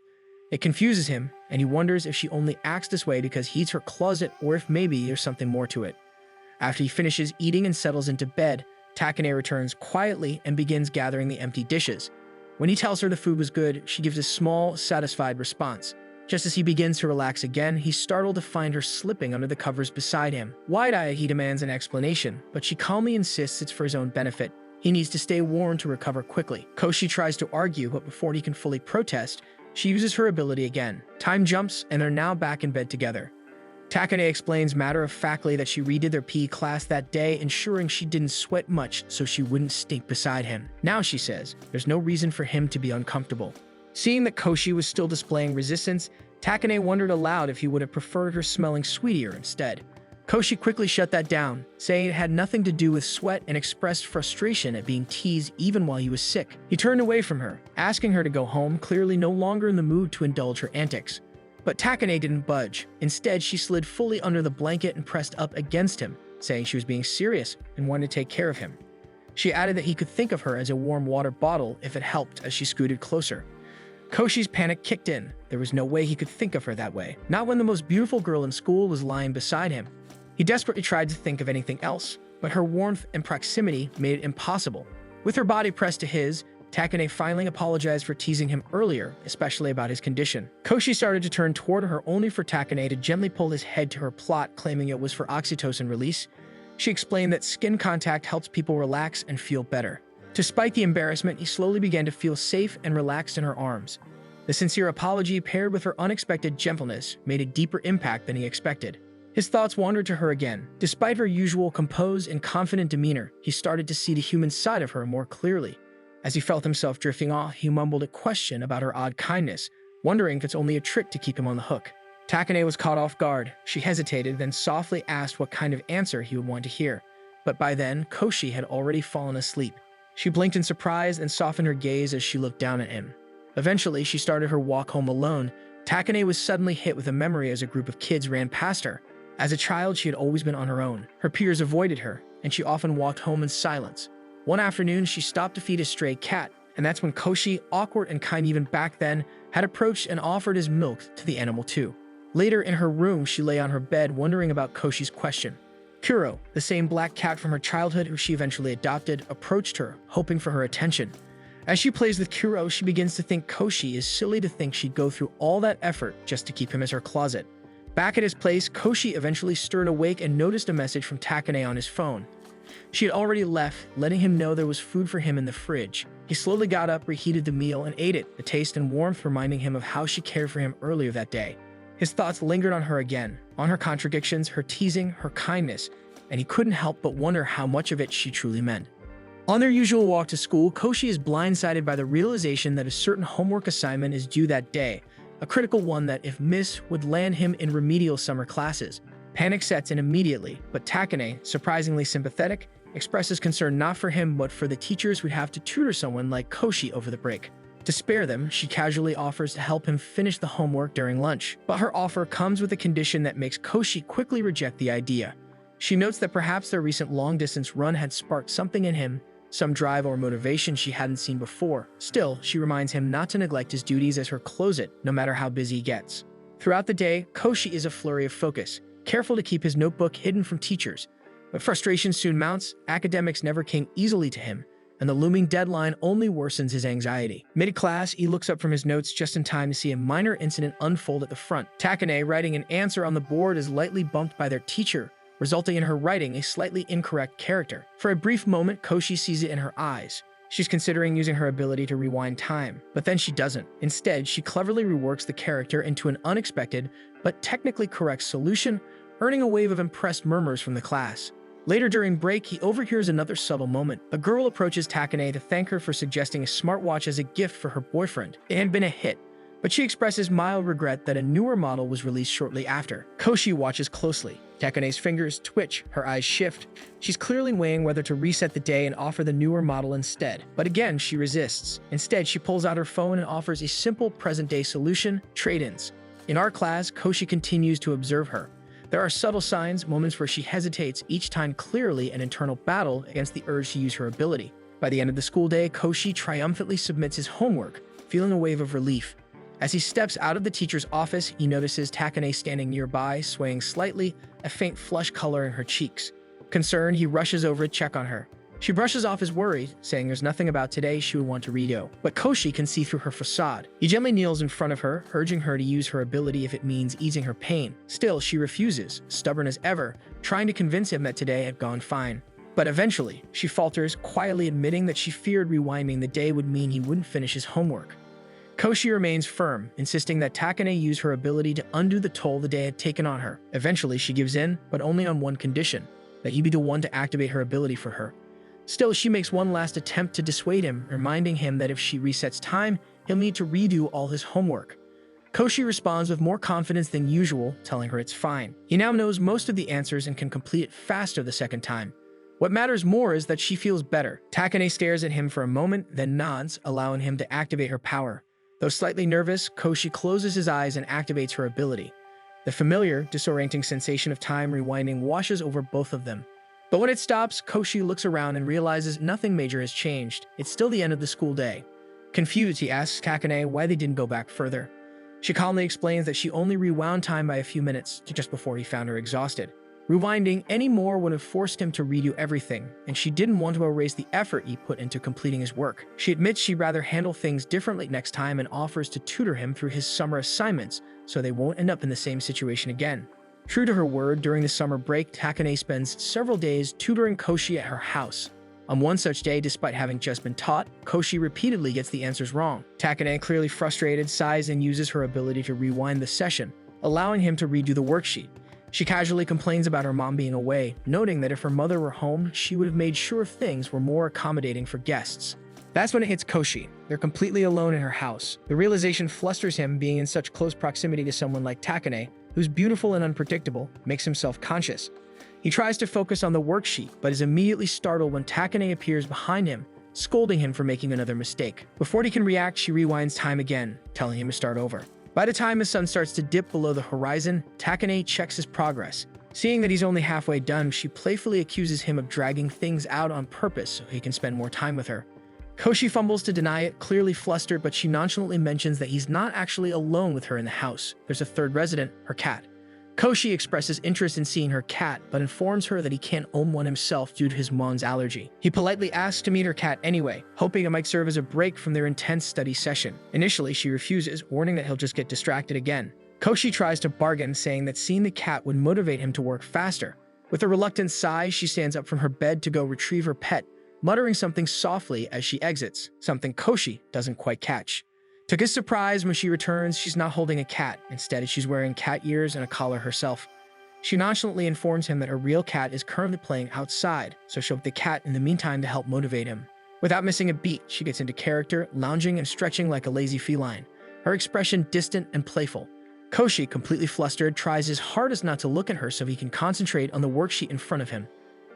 It confuses him, and he wonders if she only acts this way because he's her closet or if maybe there's something more to it. After he finishes eating and settles into bed, Takane returns quietly and begins gathering the empty dishes. When he tells her the food was good, she gives a small, satisfied response. Just as he begins to relax again, he's startled to find her slipping under the covers beside him. Wide-eyed, he demands an explanation, but she calmly insists it's for his own benefit. He needs to stay warm to recover quickly. Koshi tries to argue, but before he can fully protest, she uses her ability again. Time jumps, and they're now back in bed together. Takane explains matter-of-factly that she redid their PE class that day, ensuring she didn't sweat much so she wouldn't stink beside him. Now, she says, there's no reason for him to be uncomfortable. Seeing that Koshi was still displaying resistance, Takane wondered aloud if he would have preferred her smelling sweetier instead. Koshi quickly shut that down, saying it had nothing to do with sweat and expressed frustration at being teased even while he was sick. He turned away from her, asking her to go home, clearly no longer in the mood to indulge her antics. But Takane didn't budge. Instead, she slid fully under the blanket and pressed up against him, saying she was being serious and wanted to take care of him. She added that he could think of her as a warm water bottle if it helped as she scooted closer. Koshi's panic kicked in. There was no way he could think of her that way, not when the most beautiful girl in school was lying beside him. He desperately tried to think of anything else, but her warmth and proximity made it impossible. With her body pressed to his, Takane finally apologized for teasing him earlier, especially about his condition. Koshi started to turn toward her only for Takane to gently pull his head to her plot, claiming it was for oxytocin release. She explained that skin contact helps people relax and feel better. Despite the embarrassment, he slowly began to feel safe and relaxed in her arms. The sincere apology, paired with her unexpected gentleness, made a deeper impact than he expected. His thoughts wandered to her again. Despite her usual composed and confident demeanor, he started to see the human side of her more clearly. As he felt himself drifting off, he mumbled a question about her odd kindness, wondering if it's only a trick to keep him on the hook. Takane was caught off guard. She hesitated, then softly asked what kind of answer he would want to hear. But by then, Koshi had already fallen asleep. She blinked in surprise and softened her gaze as she looked down at him. Eventually, she started her walk home alone. Takane was suddenly hit with a memory as a group of kids ran past her. As a child, she had always been on her own. Her peers avoided her, and she often walked home in silence. One afternoon, she stopped to feed a stray cat, and that's when Koshi, awkward and kind even back then, had approached and offered his milk to the animal too. Later, in her room, she lay on her bed wondering about Koshi's question. Kuro, the same black cat from her childhood who she eventually adopted, approached her, hoping for her attention. As she plays with Kuro, she begins to think Koshi is silly to think she'd go through all that effort just to keep him as her closet. Back at his place, Koshi eventually stirred awake and noticed a message from Takane on his phone. She had already left, letting him know there was food for him in the fridge. He slowly got up, reheated the meal, and ate it, the taste and warmth reminding him of how she cared for him earlier that day. His thoughts lingered on her again, on her contradictions, her teasing, her kindness, and he couldn't help but wonder how much of it she truly meant. On their usual walk to school, Koshi is blindsided by the realization that a certain homework assignment is due that day, a critical one that, if missed, would land him in remedial summer classes. Panic sets in immediately, but Takane, surprisingly sympathetic, expresses concern not for him but for the teachers who'd have to tutor someone like Koshi over the break. To spare them, she casually offers to help him finish the homework during lunch, but her offer comes with a condition that makes Koshi quickly reject the idea. She notes that perhaps their recent long-distance run had sparked something in him, some drive or motivation she hadn't seen before. Still, she reminds him not to neglect his duties as her closet, no matter how busy he gets. Throughout the day, Koshi is a flurry of focus, careful to keep his notebook hidden from teachers. But frustration soon mounts. Academics never came easily to him, and the looming deadline only worsens his anxiety. Mid-class, he looks up from his notes just in time to see a minor incident unfold at the front. Takane, writing an answer on the board, is lightly bumped by their teacher, resulting in her writing a slightly incorrect character. For a brief moment, Koshi sees it in her eyes. She's considering using her ability to rewind time, but then she doesn't. Instead, she cleverly reworks the character into an unexpected, but technically correct solution, earning a wave of impressed murmurs from the class. Later during break, he overhears another subtle moment. A girl approaches Takane to thank her for suggesting a smartwatch as a gift for her boyfriend. It had been a hit, but she expresses mild regret that a newer model was released shortly after. Koshi watches closely. Takane's fingers twitch, her eyes shift. She's clearly weighing whether to reset the day and offer the newer model instead. But again, she resists. Instead, she pulls out her phone and offers a simple present-day solution: trade-ins. In art class, Koshi continues to observe her. There are subtle signs, moments where she hesitates, each time clearly an internal battle against the urge to use her ability. By the end of the school day, Koshi triumphantly submits his homework, feeling a wave of relief. As he steps out of the teacher's office, he notices Takane standing nearby, swaying slightly, a faint flush color in her cheeks. Concerned, he rushes over to check on her. She brushes off his worries, saying there's nothing about today she would want to redo. But Koshi can see through her facade. He gently kneels in front of her, urging her to use her ability if it means easing her pain. Still, she refuses, stubborn as ever, trying to convince him that today had gone fine. But eventually, she falters, quietly admitting that she feared rewinding the day would mean he wouldn't finish his homework. Koshi remains firm, insisting that Takane use her ability to undo the toll the day had taken on her. Eventually, she gives in, but only on one condition: that he be the one to activate her ability for her. Still, she makes one last attempt to dissuade him, reminding him that if she resets time, he'll need to redo all his homework. Koshi responds with more confidence than usual, telling her it's fine. He now knows most of the answers and can complete it faster the second time. What matters more is that she feels better. Takane stares at him for a moment, then nods, allowing him to activate her power. Though slightly nervous, Koshi closes his eyes and activates her ability. The familiar, disorienting sensation of time rewinding washes over both of them. But when it stops, Koshi looks around and realizes nothing major has changed. It's still the end of the school day. Confused, he asks Takane why they didn't go back further. She calmly explains that she only rewound time by a few minutes to just before he found her exhausted. Rewinding any more would have forced him to redo everything, and she didn't want to erase the effort he put into completing his work. She admits she'd rather handle things differently next time and offers to tutor him through his summer assignments so they won't end up in the same situation again. True to her word, during the summer break, Takane spends several days tutoring Koshi at her house. On one such day, despite having just been taught, Koshi repeatedly gets the answers wrong. Takane, clearly frustrated, sighs and uses her ability to rewind the session, allowing him to redo the worksheet. She casually complains about her mom being away, noting that if her mother were home, she would have made sure things were more accommodating for guests. That's when it hits Koshi. They're completely alone in her house. The realization flusters him, being in such close proximity to someone like Takane, who's beautiful and unpredictable, makes him self-conscious. He tries to focus on the worksheet, but is immediately startled when Takane appears behind him, scolding him for making another mistake. Before he can react, she rewinds time again, telling him to start over. By the time the sun starts to dip below the horizon, Takane checks his progress. Seeing that he's only halfway done, she playfully accuses him of dragging things out on purpose so he can spend more time with her. Koshi fumbles to deny it, clearly flustered, but she nonchalantly mentions that he's not actually alone with her in the house. There's a third resident, her cat. Koshi expresses interest in seeing her cat, but informs her that he can't own one himself due to his mom's allergy. He politely asks to meet her cat anyway, hoping it might serve as a break from their intense study session. Initially, she refuses, warning that he'll just get distracted again. Koshi tries to bargain, saying that seeing the cat would motivate him to work faster. With a reluctant sigh, she stands up from her bed to go retrieve her pet, muttering something softly as she exits, something Koshi doesn't quite catch. To his surprise, when she returns, she's not holding a cat. Instead, she's wearing cat ears and a collar herself. She nonchalantly informs him that her real cat is currently playing outside, so she'll have the cat in the meantime to help motivate him. Without missing a beat, she gets into character, lounging and stretching like a lazy feline, her expression distant and playful. Koshi, completely flustered, tries his hardest not to look at her so he can concentrate on the worksheet in front of him.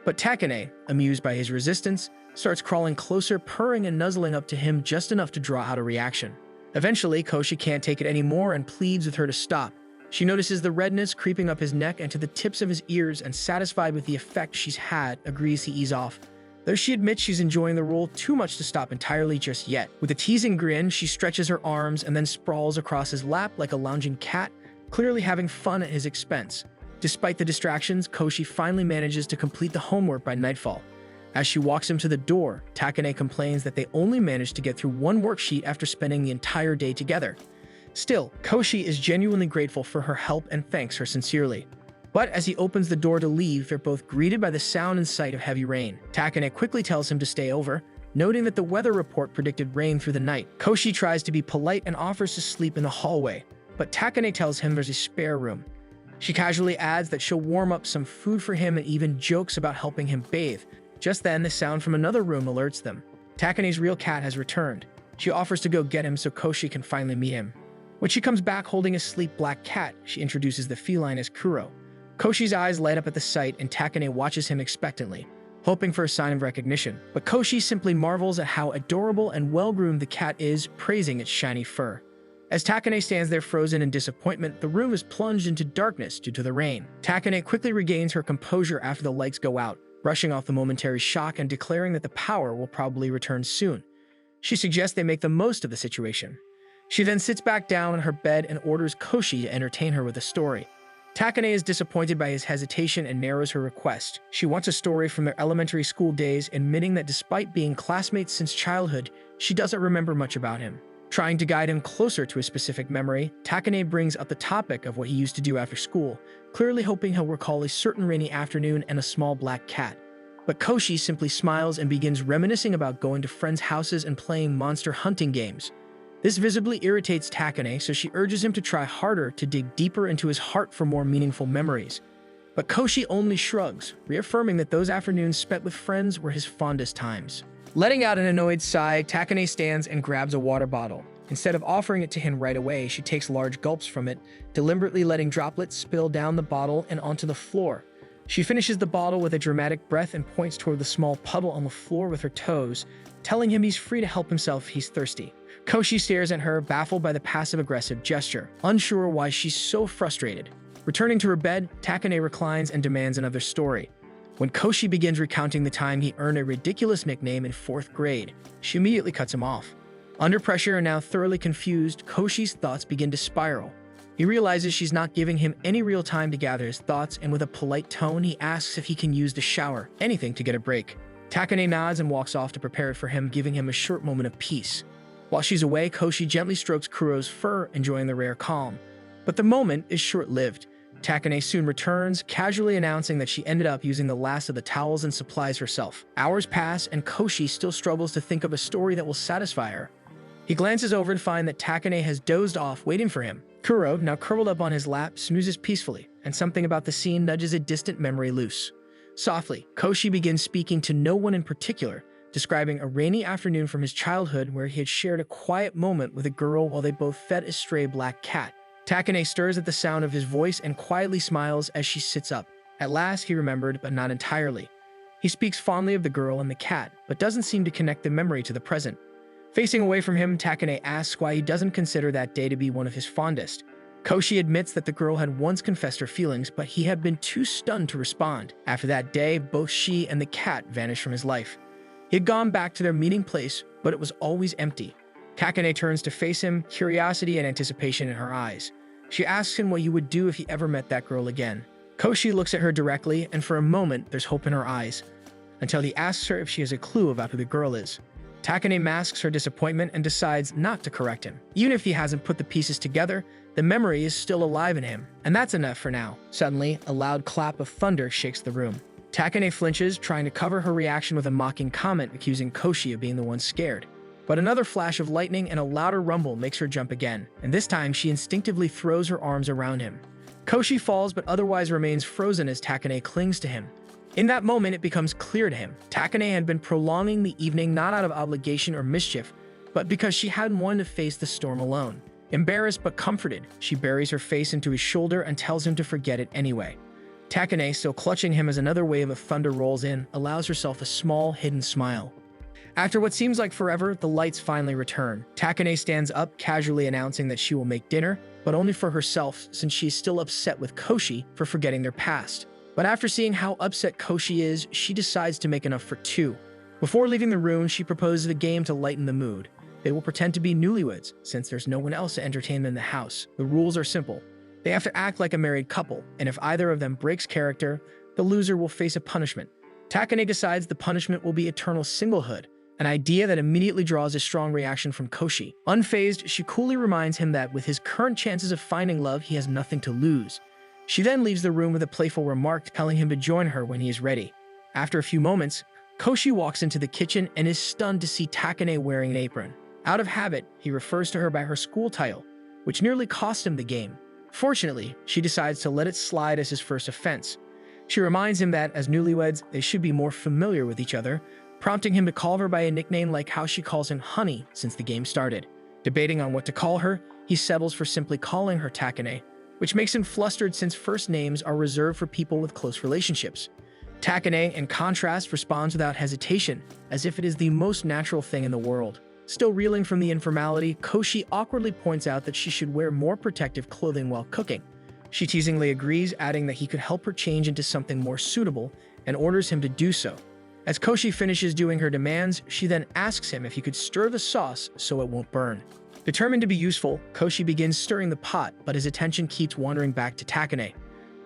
But Takane, amused by his resistance, starts crawling closer, purring and nuzzling up to him just enough to draw out a reaction. Eventually, Koshi can't take it anymore and pleads with her to stop. She notices the redness creeping up his neck and to the tips of his ears, and satisfied with the effect she's had, agrees to ease off. Though she admits she's enjoying the role too much to stop entirely just yet. With a teasing grin, she stretches her arms and then sprawls across his lap like a lounging cat, clearly having fun at his expense. Despite the distractions, Koshi finally manages to complete the homework by nightfall. As she walks him to the door, Takane complains that they only managed to get through one worksheet after spending the entire day together. Still, Koshi is genuinely grateful for her help and thanks her sincerely. But as he opens the door to leave, they're both greeted by the sound and sight of heavy rain. Takane quickly tells him to stay over, noting that the weather report predicted rain through the night. Koshi tries to be polite and offers to sleep in the hallway, but Takane tells him there's a spare room. She casually adds that she'll warm up some food for him and even jokes about helping him bathe. Just then, the sound from another room alerts them. Takane's real cat has returned. She offers to go get him so Koshi can finally meet him. When she comes back holding a sleek black cat, she introduces the feline as Kuro. Koshi's eyes light up at the sight, and Takane watches him expectantly, hoping for a sign of recognition. But Koshi simply marvels at how adorable and well-groomed the cat is, praising its shiny fur. As Takane stands there frozen in disappointment, the room is plunged into darkness due to the rain. Takane quickly regains her composure after the lights go out, brushing off the momentary shock and declaring that the power will probably return soon. She suggests they make the most of the situation. She then sits back down on her bed and orders Koshi to entertain her with a story. Takane is disappointed by his hesitation and narrows her request. She wants a story from their elementary school days, admitting that despite being classmates since childhood, she doesn't remember much about him. Trying to guide him closer to a specific memory, Takane brings up the topic of what he used to do after school, clearly hoping he'll recall a certain rainy afternoon and a small black cat. But Koshi simply smiles and begins reminiscing about going to friends' houses and playing monster hunting games. This visibly irritates Takane, so she urges him to try harder to dig deeper into his heart for more meaningful memories. But Koshi only shrugs, reaffirming that those afternoons spent with friends were his fondest times. Letting out an annoyed sigh, Takane stands and grabs a water bottle. Instead of offering it to him right away, she takes large gulps from it, deliberately letting droplets spill down the bottle and onto the floor. She finishes the bottle with a dramatic breath and points toward the small puddle on the floor with her toes, telling him he's free to help himself if he's thirsty. Koshi stares at her, baffled by the passive-aggressive gesture, unsure why she's so frustrated. Returning to her bed, Takane reclines and demands another story. When Koshi begins recounting the time he earned a ridiculous nickname in 4th grade, she immediately cuts him off. Under pressure and now thoroughly confused, Koshi's thoughts begin to spiral. He realizes she's not giving him any real time to gather his thoughts, and with a polite tone, he asks if he can use the shower, anything to get a break. Takane nods and walks off to prepare it for him, giving him a short moment of peace. While she's away, Koshi gently strokes Kuro's fur, enjoying the rare calm. But the moment is short-lived. Takane soon returns, casually announcing that she ended up using the last of the towels and supplies herself. Hours pass, and Koshi still struggles to think of a story that will satisfy her. He glances over and finds that Takane has dozed off, waiting for him. Kuro, now curled up on his lap, snoozes peacefully, and something about the scene nudges a distant memory loose. Softly, Koshi begins speaking to no one in particular, describing a rainy afternoon from his childhood where he had shared a quiet moment with a girl while they both fed a stray black cat. Takane stirs at the sound of his voice and quietly smiles as she sits up. At last, he remembered, but not entirely. He speaks fondly of the girl and the cat, but doesn't seem to connect the memory to the present. Facing away from him, Takane asks why he doesn't consider that day to be one of his fondest. Koshi admits that the girl had once confessed her feelings, but he had been too stunned to respond. After that day, both she and the cat vanished from his life. He had gone back to their meeting place, but it was always empty. Takane turns to face him, curiosity and anticipation in her eyes. She asks him what he would do if he ever met that girl again. Koshi looks at her directly, and for a moment, there's hope in her eyes, until he asks her if she has a clue about who the girl is. Takane masks her disappointment and decides not to correct him. Even if he hasn't put the pieces together, the memory is still alive in him, and that's enough for now. Suddenly, a loud clap of thunder shakes the room. Takane flinches, trying to cover her reaction with a mocking comment, accusing Koshi of being the one scared. But another flash of lightning and a louder rumble makes her jump again, and this time she instinctively throws her arms around him. Koshi falls but otherwise remains frozen as Takane clings to him. In that moment, it becomes clear to him, Takane had been prolonging the evening not out of obligation or mischief, but because she hadn't wanted to face the storm alone. Embarrassed but comforted, she buries her face into his shoulder and tells him to forget it anyway. Takane, still clutching him as another wave of thunder rolls in, allows herself a small, hidden smile. After what seems like forever, the lights finally return. Takane stands up, casually announcing that she will make dinner, but only for herself since she's still upset with Koshi for forgetting their past. But after seeing how upset Koshi is, she decides to make enough for two. Before leaving the room, she proposes a game to lighten the mood. They will pretend to be newlyweds, since there's no one else to entertain them in the house. The rules are simple. They have to act like a married couple, and if either of them breaks character, the loser will face a punishment. Takane decides the punishment will be eternal singlehood, an idea that immediately draws a strong reaction from Koshi. Unfazed, she coolly reminds him that with his current chances of finding love, he has nothing to lose. She then leaves the room with a playful remark telling him to join her when he is ready. After a few moments, Koshi walks into the kitchen and is stunned to see Takane wearing an apron. Out of habit, he refers to her by her school title, which nearly cost him the game. Fortunately, she decides to let it slide as his first offense. She reminds him that, as newlyweds, they should be more familiar with each other, prompting him to call her by a nickname like how she calls him Honey since the game started. Debating on what to call her, he settles for simply calling her Takane, which makes him flustered since first names are reserved for people with close relationships. Takane, in contrast, responds without hesitation, as if it is the most natural thing in the world. Still reeling from the informality, Koshi awkwardly points out that she should wear more protective clothing while cooking. She teasingly agrees, adding that he could help her change into something more suitable, and orders him to do so. As Koshi finishes doing her demands, she then asks him if he could stir the sauce so it won't burn. Determined to be useful, Koshi begins stirring the pot, but his attention keeps wandering back to Takane.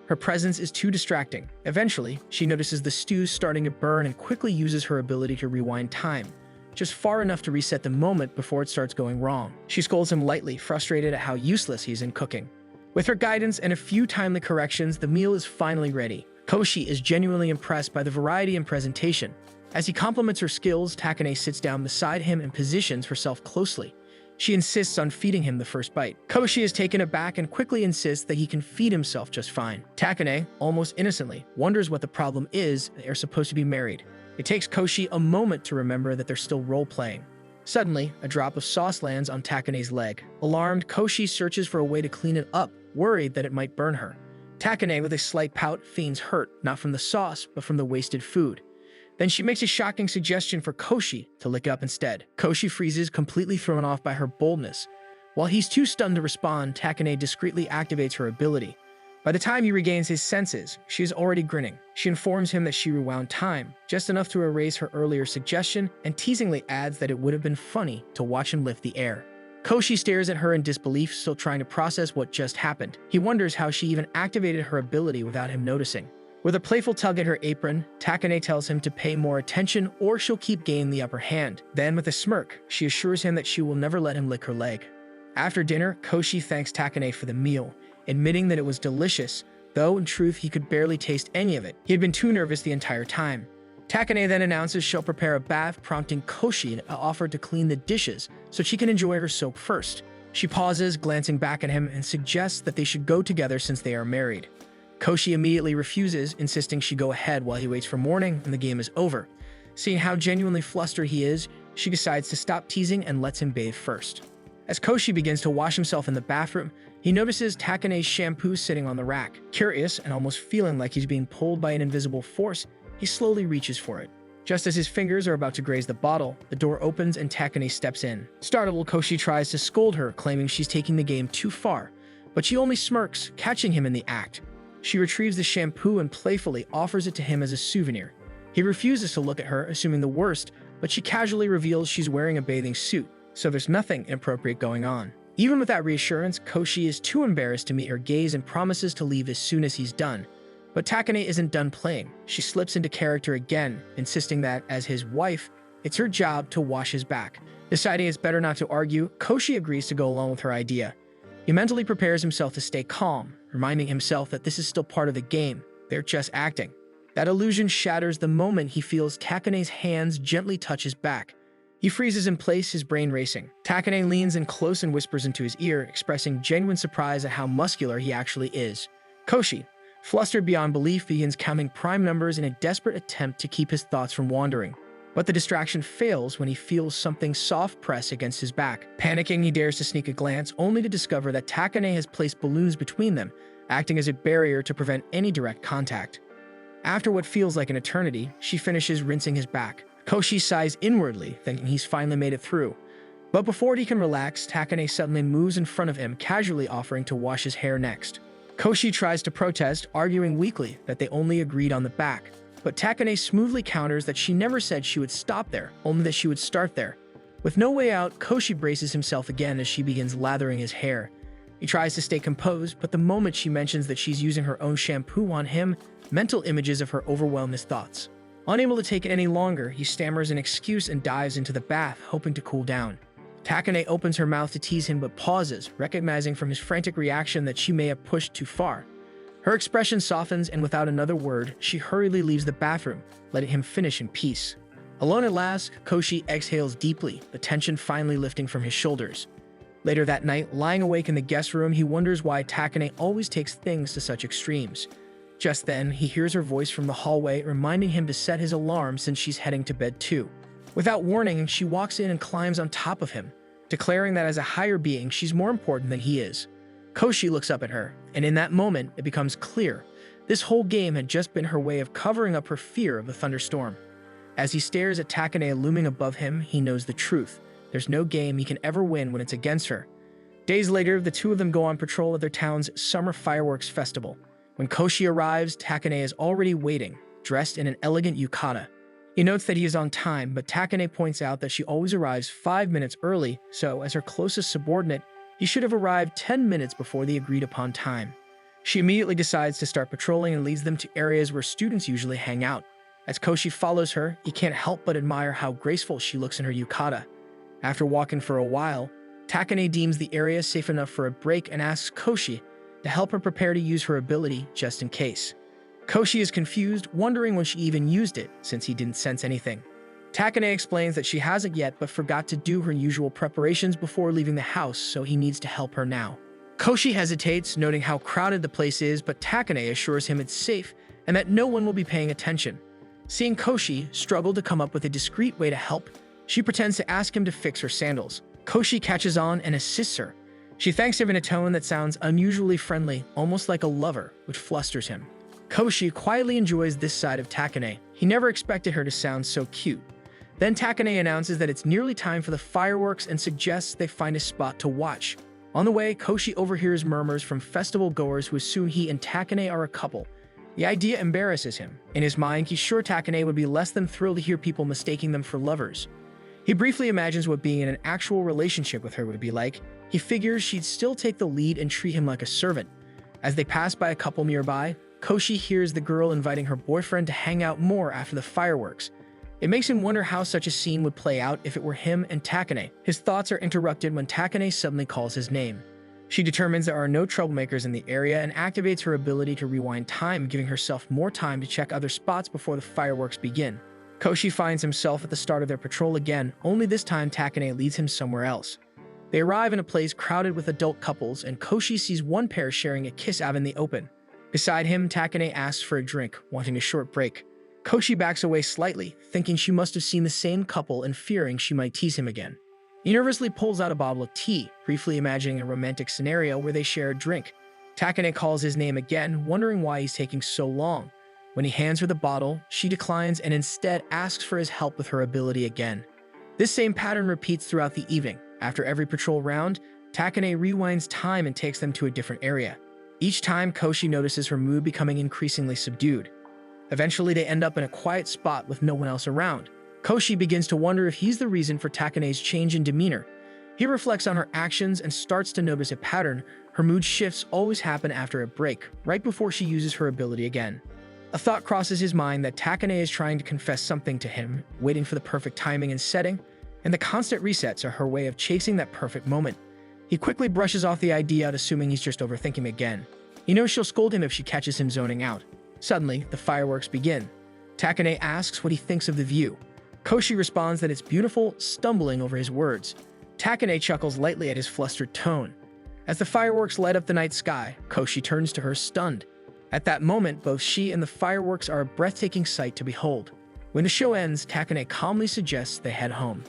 Her presence is too distracting. Eventually, she notices the stew starting to burn and quickly uses her ability to rewind time, just far enough to reset the moment before it starts going wrong. She scolds him lightly, frustrated at how useless he's in cooking. With her guidance and a few timely corrections, the meal is finally ready. Koshi is genuinely impressed by the variety and presentation. As he compliments her skills, Takane sits down beside him and positions herself closely. She insists on feeding him the first bite. Koshi is taken aback and quickly insists that he can feed himself just fine. Takane, almost innocently, wonders what the problem is. They are supposed to be married. It takes Koshi a moment to remember that they're still role-playing. Suddenly, a drop of sauce lands on Takane's leg. Alarmed, Koshi searches for a way to clean it up, worried that it might burn her. Takane, with a slight pout, feigns hurt, not from the sauce, but from the wasted food. Then she makes a shocking suggestion for Koshi to lick up instead. Koshi freezes, completely thrown off by her boldness. While he's too stunned to respond, Takane discreetly activates her ability. By the time he regains his senses, she is already grinning. She informs him that she rewound time, just enough to erase her earlier suggestion, and teasingly adds that it would have been funny to watch him lift the air. Koshi stares at her in disbelief, still trying to process what just happened. He wonders how she even activated her ability without him noticing. With a playful tug at her apron, Takane tells him to pay more attention or she'll keep gaining the upper hand. Then, with a smirk, she assures him that she will never let him lick her leg. After dinner, Koshi thanks Takane for the meal, admitting that it was delicious, though in truth he could barely taste any of it. He had been too nervous the entire time. Takane then announces she'll prepare a bath, prompting Koshi to offer to clean the dishes so she can enjoy her soap first. She pauses, glancing back at him, and suggests that they should go together since they are married. Koshi immediately refuses, insisting she go ahead while he waits for morning and the game is over. Seeing how genuinely flustered he is, she decides to stop teasing and lets him bathe first. As Koshi begins to wash himself in the bathroom, he notices Takane's shampoo sitting on the rack. Curious and almost feeling like he's being pulled by an invisible force, he slowly reaches for it. Just as his fingers are about to graze the bottle, the door opens and Takane steps in. Startled, Koshi tries to scold her, claiming she's taking the game too far, but she only smirks, catching him in the act. She retrieves the shampoo and playfully offers it to him as a souvenir. He refuses to look at her, assuming the worst, but she casually reveals she's wearing a bathing suit, so there's nothing inappropriate going on. Even with that reassurance, Koshi is too embarrassed to meet her gaze and promises to leave as soon as he's done. But Takane isn't done playing. She slips into character again, insisting that, as his wife, it's her job to wash his back. Deciding it's better not to argue, Koshi agrees to go along with her idea. He mentally prepares himself to stay calm, reminding himself that this is still part of the game. They're just acting. That illusion shatters the moment he feels Takane's hands gently touch his back. He freezes in place, his brain racing. Takane leans in close and whispers into his ear, expressing genuine surprise at how muscular he actually is. Koshi, flustered beyond belief, begins counting prime numbers in a desperate attempt to keep his thoughts from wandering. But the distraction fails when he feels something soft press against his back. Panicking, he dares to sneak a glance, only to discover that Takane has placed balloons between them, acting as a barrier to prevent any direct contact. After what feels like an eternity, she finishes rinsing his back. Koshi sighs inwardly, thinking he's finally made it through. But before he can relax, Takane suddenly moves in front of him, casually offering to wash his hair next. Koshi tries to protest, arguing weakly that they only agreed on the back. But Takane smoothly counters that she never said she would stop there, only that she would start there. With no way out, Koshi braces himself again as she begins lathering his hair. He tries to stay composed, but the moment she mentions that she's using her own shampoo on him, mental images of her overwhelm his thoughts. Unable to take it any longer, he stammers an excuse and dives into the bath, hoping to cool down. Takane opens her mouth to tease him but pauses, recognizing from his frantic reaction that she may have pushed too far. Her expression softens, and without another word, she hurriedly leaves the bathroom, letting him finish in peace. Alone at last, Koshi exhales deeply, the tension finally lifting from his shoulders. Later that night, lying awake in the guest room, he wonders why Takane always takes things to such extremes. Just then, he hears her voice from the hallway, reminding him to set his alarm since she's heading to bed too. Without warning, she walks in and climbs on top of him, declaring that as a higher being, she's more important than he is. Koshi looks up at her, and in that moment, it becomes clear. This whole game had just been her way of covering up her fear of the thunderstorm. As he stares at Takane looming above him, he knows the truth. There's no game he can ever win when it's against her. Days later, the two of them go on patrol at their town's summer fireworks festival. When Koshi arrives, Takane is already waiting, dressed in an elegant yukata. He notes that he is on time, but Takane points out that she always arrives 5 minutes early, so as her closest subordinate, he should have arrived 10 minutes before the agreed-upon time. She immediately decides to start patrolling and leads them to areas where students usually hang out. As Koshi follows her, he can't help but admire how graceful she looks in her yukata. After walking for a while, Takane deems the area safe enough for a break and asks Koshi to help her prepare to use her ability just in case. Koshi is confused, wondering when she even used it, since he didn't sense anything. Takane explains that she hasn't yet but forgot to do her usual preparations before leaving the house, so he needs to help her now. Koshi hesitates, noting how crowded the place is, but Takane assures him it's safe and that no one will be paying attention. Seeing Koshi struggle to come up with a discreet way to help, She pretends to ask him to fix her sandals. Koshi catches on and assists her. She thanks him in a tone that sounds unusually friendly, almost like a lover, which flusters him. Koshi quietly enjoys this side of Takane. He never expected her to sound so cute. Then Takane announces that it's nearly time for the fireworks and suggests they find a spot to watch. On the way, Koshi overhears murmurs from festival goers who assume he and Takane are a couple. The idea embarrasses him. In his mind, he's sure Takane would be less than thrilled to hear people mistaking them for lovers. He briefly imagines what being in an actual relationship with her would be like. He figures she'd still take the lead and treat him like a servant. As they pass by a couple nearby, Koshi hears the girl inviting her boyfriend to hang out more after the fireworks. It makes him wonder how such a scene would play out if it were him and Takane. His thoughts are interrupted when Takane suddenly calls his name. She determines there are no troublemakers in the area and activates her ability to rewind time, giving herself more time to check other spots before the fireworks begin. Koshi finds himself at the start of their patrol again, only this time Takane leads him somewhere else. They arrive in a place crowded with adult couples, and Koshi sees one pair sharing a kiss out in the open. Beside him, Takane asks for a drink, wanting a short break. Koshi backs away slightly, thinking she must have seen the same couple and fearing she might tease him again. He nervously pulls out a bottle of tea, briefly imagining a romantic scenario where they share a drink. Takane calls his name again, wondering why he's taking so long. When he hands her the bottle, she declines and instead asks for his help with her ability again. This same pattern repeats throughout the evening. After every patrol round, Takane rewinds time and takes them to a different area. Each time, Koshi notices her mood becoming increasingly subdued. Eventually, they end up in a quiet spot with no one else around. Koshi begins to wonder if he's the reason for Takane's change in demeanor. He reflects on her actions and starts to notice a pattern. Her mood shifts always happen after a break, right before she uses her ability again. A thought crosses his mind that Takane is trying to confess something to him, waiting for the perfect timing and setting, and the constant resets are her way of chasing that perfect moment. He quickly brushes off the idea, assuming he's just overthinking again. He knows she'll scold him if she catches him zoning out. Suddenly, the fireworks begin. Takane asks what he thinks of the view. Koshi responds that it's beautiful, stumbling over his words. Takane chuckles lightly at his flustered tone. As the fireworks light up the night sky, Koshi turns to her stunned. At that moment, both she and the fireworks are a breathtaking sight to behold. When the show ends, Takane calmly suggests they head home.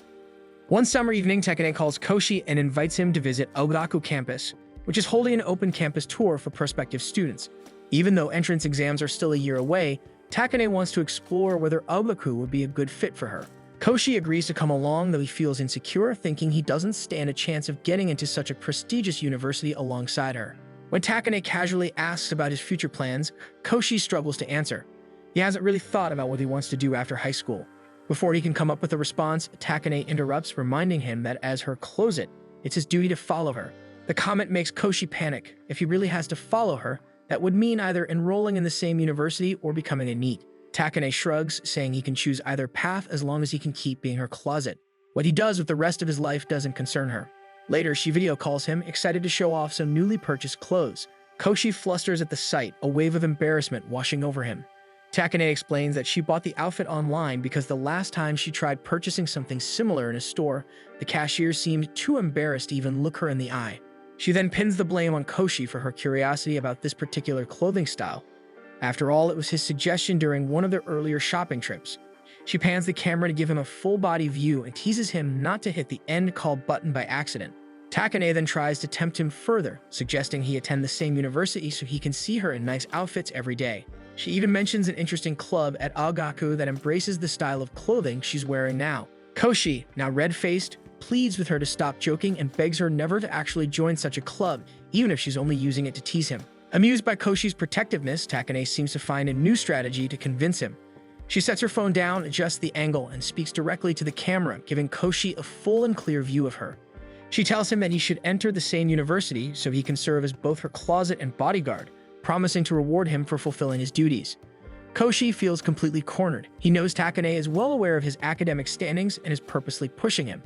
One summer evening, Takane calls Koshi and invites him to visit Ogaku campus, which is holding an open campus tour for prospective students. Even though entrance exams are still a year away, Takane wants to explore whether Ogaku would be a good fit for her. Koshi agrees to come along, though he feels insecure, thinking he doesn't stand a chance of getting into such a prestigious university alongside her. When Takane casually asks about his future plans, Koshi struggles to answer. He hasn't really thought about what he wants to do after high school. Before he can come up with a response, Takane interrupts, reminding him that as her closet, it's his duty to follow her. The comment makes Koshi panic. If he really has to follow her, that would mean either enrolling in the same university or becoming a NEET. Takane shrugs, saying he can choose either path as long as he can keep being her closet. What he does with the rest of his life doesn't concern her. Later, she video calls him, excited to show off some newly purchased clothes. Koshi flusters at the sight, a wave of embarrassment washing over him. Takane explains that she bought the outfit online because the last time she tried purchasing something similar in a store, the cashier seemed too embarrassed to even look her in the eye. She then pins the blame on Koshi for her curiosity about this particular clothing style. After all, it was his suggestion during one of their earlier shopping trips. She pans the camera to give him a full-body view and teases him not to hit the end call button by accident. Takane then tries to tempt him further, suggesting he attend the same university so he can see her in nice outfits every day. She even mentions an interesting club at Ogaku that embraces the style of clothing she's wearing now. Koshi, now red-faced, pleads with her to stop joking and begs her never to actually join such a club, even if she's only using it to tease him. Amused by Koshi's protectiveness, Takane seems to find a new strategy to convince him. She sets her phone down, adjusts the angle, and speaks directly to the camera, giving Koshi a full and clear view of her. She tells him that he should enter the same university so he can serve as both her closet and bodyguard, promising to reward him for fulfilling his duties. Koshi feels completely cornered. He knows Takane is well aware of his academic standings and is purposely pushing him.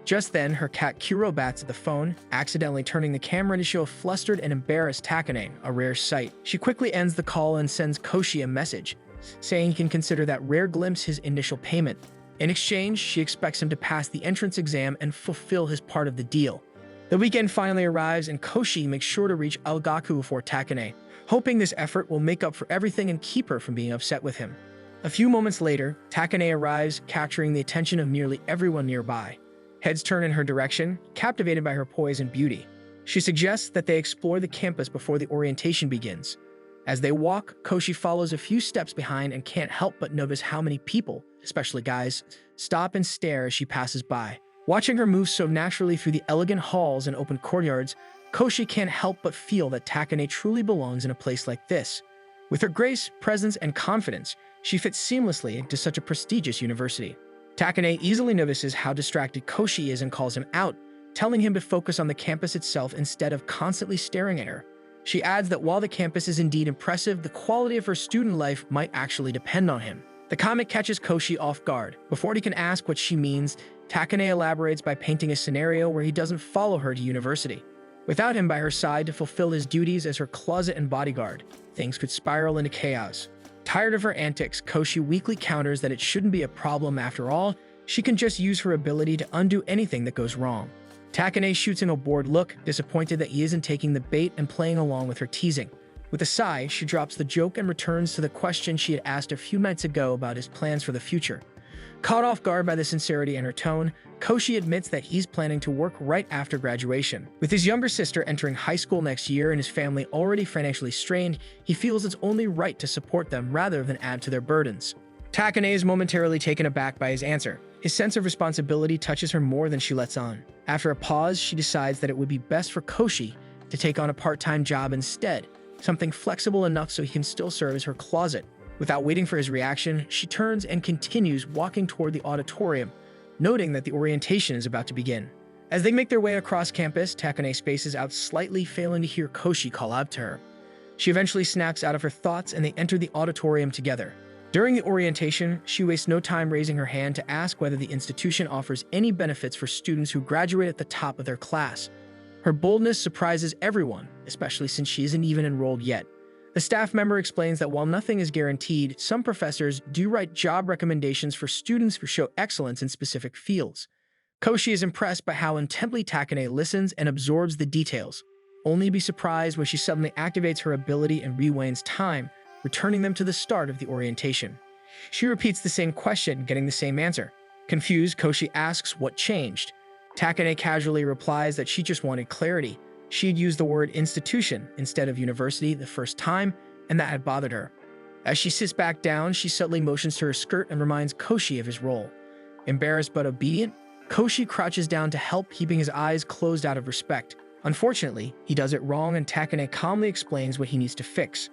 Just then, her cat Kuro bats at the phone, accidentally turning the camera to show a flustered and embarrassed Takane, a rare sight. She quickly ends the call and sends Koshi a message, saying he can consider that rare glimpse his initial payment. In exchange, she expects him to pass the entrance exam and fulfill his part of the deal. The weekend finally arrives, and Koshi makes sure to reach Ogaku before Takane, hoping this effort will make up for everything and keep her from being upset with him. A few moments later, Takane arrives, capturing the attention of nearly everyone nearby. Heads turn in her direction, captivated by her poise and beauty. She suggests that they explore the campus before the orientation begins. As they walk, Koshi follows a few steps behind and can't help but notice how many people, especially guys, stop and stare as she passes by. Watching her move so naturally through the elegant halls and open courtyards, Koshi can't help but feel that Takane truly belongs in a place like this. With her grace, presence, and confidence, she fits seamlessly into such a prestigious university. Takane easily notices how distracted Koshi is and calls him out, telling him to focus on the campus itself instead of constantly staring at her. She adds that while the campus is indeed impressive, the quality of her student life might actually depend on him. The comment catches Koshi off guard. Before he can ask what she means, Takane elaborates by painting a scenario where he doesn't follow her to university. Without him by her side to fulfill his duties as her closet and bodyguard, things could spiral into chaos. Tired of her antics, Koshi weakly counters that it shouldn't be a problem after all. She can just use her ability to undo anything that goes wrong. Takane shoots him a bored look, disappointed that he isn't taking the bait and playing along with her teasing. With a sigh, she drops the joke and returns to the question she had asked a few nights ago about his plans for the future. Caught off guard by the sincerity in her tone, Koshi admits that he's planning to work right after graduation. With his younger sister entering high school next year and his family already financially strained, he feels it's only right to support them rather than add to their burdens. Takane is momentarily taken aback by his answer. His sense of responsibility touches her more than she lets on. After a pause, she decides that it would be best for Koshi to take on a part-time job instead, something flexible enough so he can still serve as her closet. Without waiting for his reaction, she turns and continues walking toward the auditorium, noting that the orientation is about to begin. As they make their way across campus, Takane spaces out slightly, failing to hear Koshi call out to her. She eventually snaps out of her thoughts and they enter the auditorium together. During the orientation, she wastes no time raising her hand to ask whether the institution offers any benefits for students who graduate at the top of their class. Her boldness surprises everyone, especially since she isn't even enrolled yet. The staff member explains that while nothing is guaranteed, some professors do write job recommendations for students who show excellence in specific fields. Koshi is impressed by how intently Takane listens and absorbs the details, only to be surprised when she suddenly activates her ability and rewinds time, returning them to the start of the orientation. She repeats the same question, getting the same answer. Confused, Koshi asks what changed. Takane casually replies that she just wanted clarity. She had used the word institution instead of university the first time, and that had bothered her. As she sits back down, she subtly motions to her skirt and reminds Koshi of his role. Embarrassed but obedient, Koshi crouches down to help, keeping his eyes closed out of respect. Unfortunately, he does it wrong and Takane calmly explains what he needs to fix.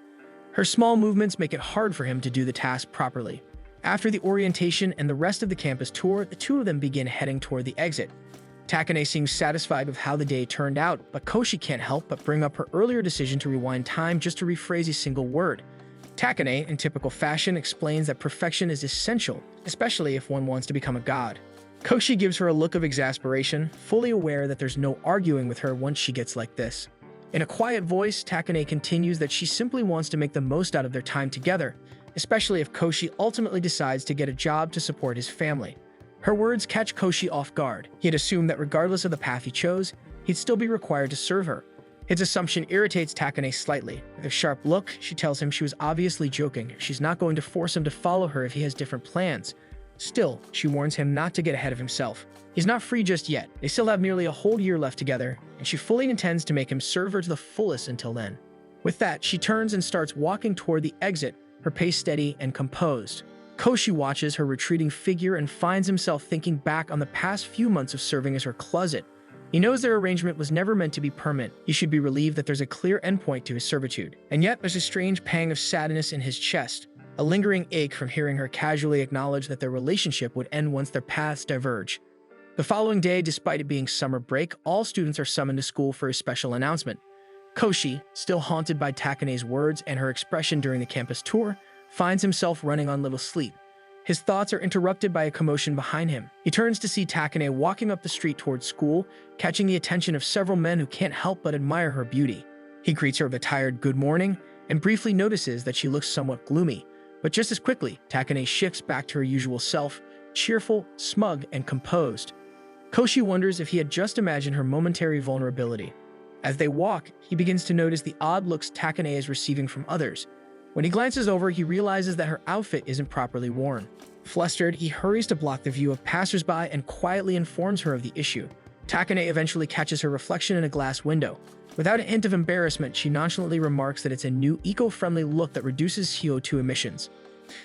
Her small movements make it hard for him to do the task properly. After the orientation and the rest of the campus tour, the two of them begin heading toward the exit. Takane seems satisfied with how the day turned out, but Koshi can't help but bring up her earlier decision to rewind time just to rephrase a single word. Takane, in typical fashion, explains that perfection is essential, especially if one wants to become a god. Koshi gives her a look of exasperation, fully aware that there's no arguing with her once she gets like this. In a quiet voice, Takane continues that she simply wants to make the most out of their time together, especially if Koshi ultimately decides to get a job to support his family. Her words catch Koshi off guard. He had assumed that regardless of the path he chose, he'd still be required to serve her. His assumption irritates Takane slightly. With a sharp look, she tells him she was obviously joking. She's not going to force him to follow her if he has different plans. Still, she warns him not to get ahead of himself. He's not free just yet. They still have nearly a whole year left together, and she fully intends to make him serve her to the fullest until then. With that, she turns and starts walking toward the exit, her pace steady and composed. Koshi watches her retreating figure and finds himself thinking back on the past few months of serving as her closet. He knows their arrangement was never meant to be permanent. He should be relieved that there's a clear endpoint to his servitude. And yet, there's a strange pang of sadness in his chest, a lingering ache from hearing her casually acknowledge that their relationship would end once their paths diverge. The following day, despite it being summer break, all students are summoned to school for a special announcement. Koshi, still haunted by Takane's words and her expression during the campus tour, finds himself running on little sleep. His thoughts are interrupted by a commotion behind him. He turns to see Takane walking up the street towards school, catching the attention of several men who can't help but admire her beauty. He greets her with a tired good morning and briefly notices that she looks somewhat gloomy. But just as quickly, Takane shifts back to her usual self, cheerful, smug, and composed. Koshi wonders if he had just imagined her momentary vulnerability. As they walk, he begins to notice the odd looks Takane is receiving from others. When he glances over, he realizes that her outfit isn't properly worn. Flustered, he hurries to block the view of passersby and quietly informs her of the issue. Takane eventually catches her reflection in a glass window. Without a hint of embarrassment, she nonchalantly remarks that it's a new eco-friendly look that reduces CO2 emissions.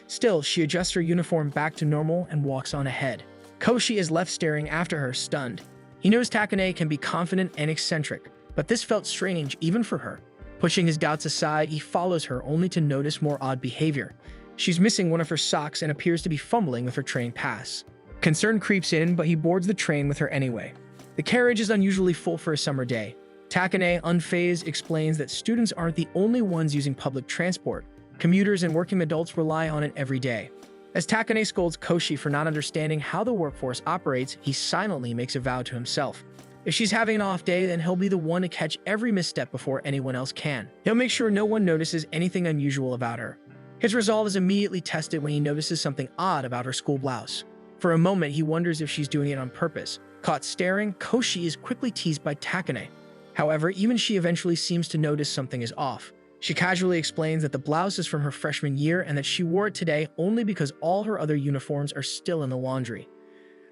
Still, she adjusts her uniform back to normal and walks on ahead. Koshi is left staring after her, stunned. He knows Takane can be confident and eccentric, but this felt strange even for her. Pushing his doubts aside, he follows her only to notice more odd behavior. She's missing one of her socks and appears to be fumbling with her train pass. Concern creeps in, but he boards the train with her anyway. The carriage is unusually full for a summer day. Takane, unfazed, explains that students aren't the only ones using public transport. Commuters and working adults rely on it every day. As Takane scolds Koshi for not understanding how the workforce operates, he silently makes a vow to himself. If she's having an off day, then he'll be the one to catch every misstep before anyone else can. He'll make sure no one notices anything unusual about her. His resolve is immediately tested when he notices something odd about her school blouse. For a moment, he wonders if she's doing it on purpose. Caught staring, Koshi is quickly teased by Takane. However, even she eventually seems to notice something is off. She casually explains that the blouse is from her freshman year and that she wore it today only because all her other uniforms are still in the laundry.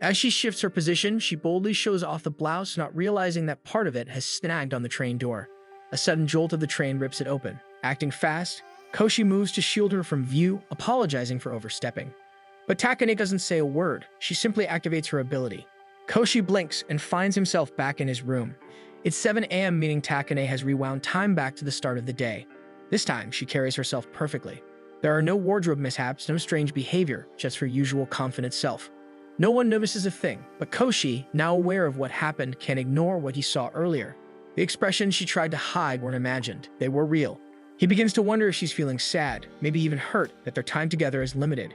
As she shifts her position, she boldly shows off the blouse, not realizing that part of it has snagged on the train door. A sudden jolt of the train rips it open. Acting fast, Koshi moves to shield her from view, apologizing for overstepping. But Takane doesn't say a word. She simply activates her ability. Koshi blinks and finds himself back in his room. It's 7 a.m., meaning Takane has rewound time back to the start of the day. This time, she carries herself perfectly. There are no wardrobe mishaps, no strange behavior, just her usual confident self. No one notices a thing, but Koshi, now aware of what happened, can't ignore what he saw earlier. The expressions she tried to hide weren't imagined. They were real. He begins to wonder if she's feeling sad, maybe even hurt that their time together is limited.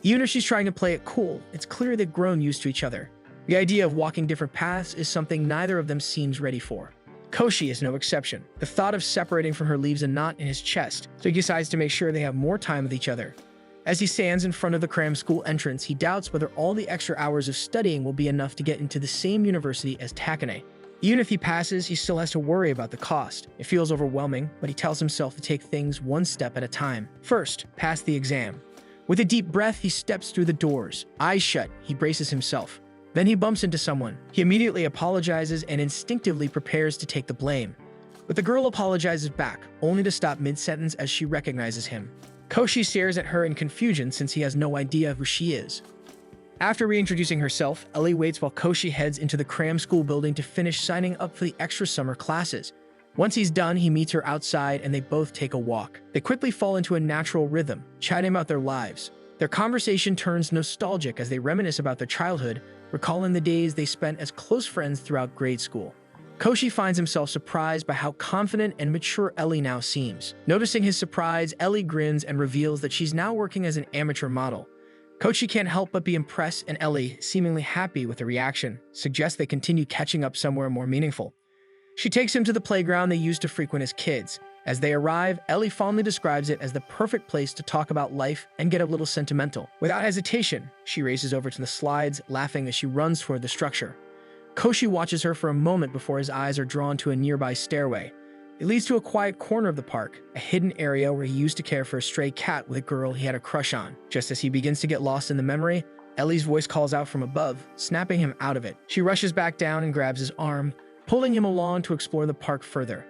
Even if she's trying to play it cool, it's clear they've grown used to each other. The idea of walking different paths is something neither of them seems ready for. Koshi is no exception. The thought of separating from her leaves a knot in his chest, so he decides to make sure they have more time with each other. As he stands in front of the cram school entrance, he doubts whether all the extra hours of studying will be enough to get into the same university as Takane. Even if he passes, he still has to worry about the cost. It feels overwhelming, but he tells himself to take things one step at a time. First, pass the exam. With a deep breath, he steps through the doors. Eyes shut, he braces himself. Then he bumps into someone. He immediately apologizes and instinctively prepares to take the blame. But the girl apologizes back, only to stop mid-sentence as she recognizes him. Koshi stares at her in confusion since he has no idea who she is. After reintroducing herself, Ellie waits while Koshi heads into the cram school building to finish signing up for the extra summer classes. Once he's done, he meets her outside and they both take a walk. They quickly fall into a natural rhythm, chatting about their lives. Their conversation turns nostalgic as they reminisce about their childhood, recalling the days they spent as close friends throughout grade school. Koshi finds himself surprised by how confident and mature Ellie now seems. Noticing his surprise, Ellie grins and reveals that she's now working as an amateur model. Koshi can't help but be impressed, and Ellie, seemingly happy with the reaction, suggests they continue catching up somewhere more meaningful. She takes him to the playground they used to frequent as kids. As they arrive, Ellie fondly describes it as the perfect place to talk about life and get a little sentimental. Without hesitation, she races over to the slides, laughing as she runs toward the structure. Koshi watches her for a moment before his eyes are drawn to a nearby stairway. It leads to a quiet corner of the park, a hidden area where he used to care for a stray cat with a girl he had a crush on. Just as he begins to get lost in the memory, Ellie's voice calls out from above, snapping him out of it. She rushes back down and grabs his arm, pulling him along to explore the park further.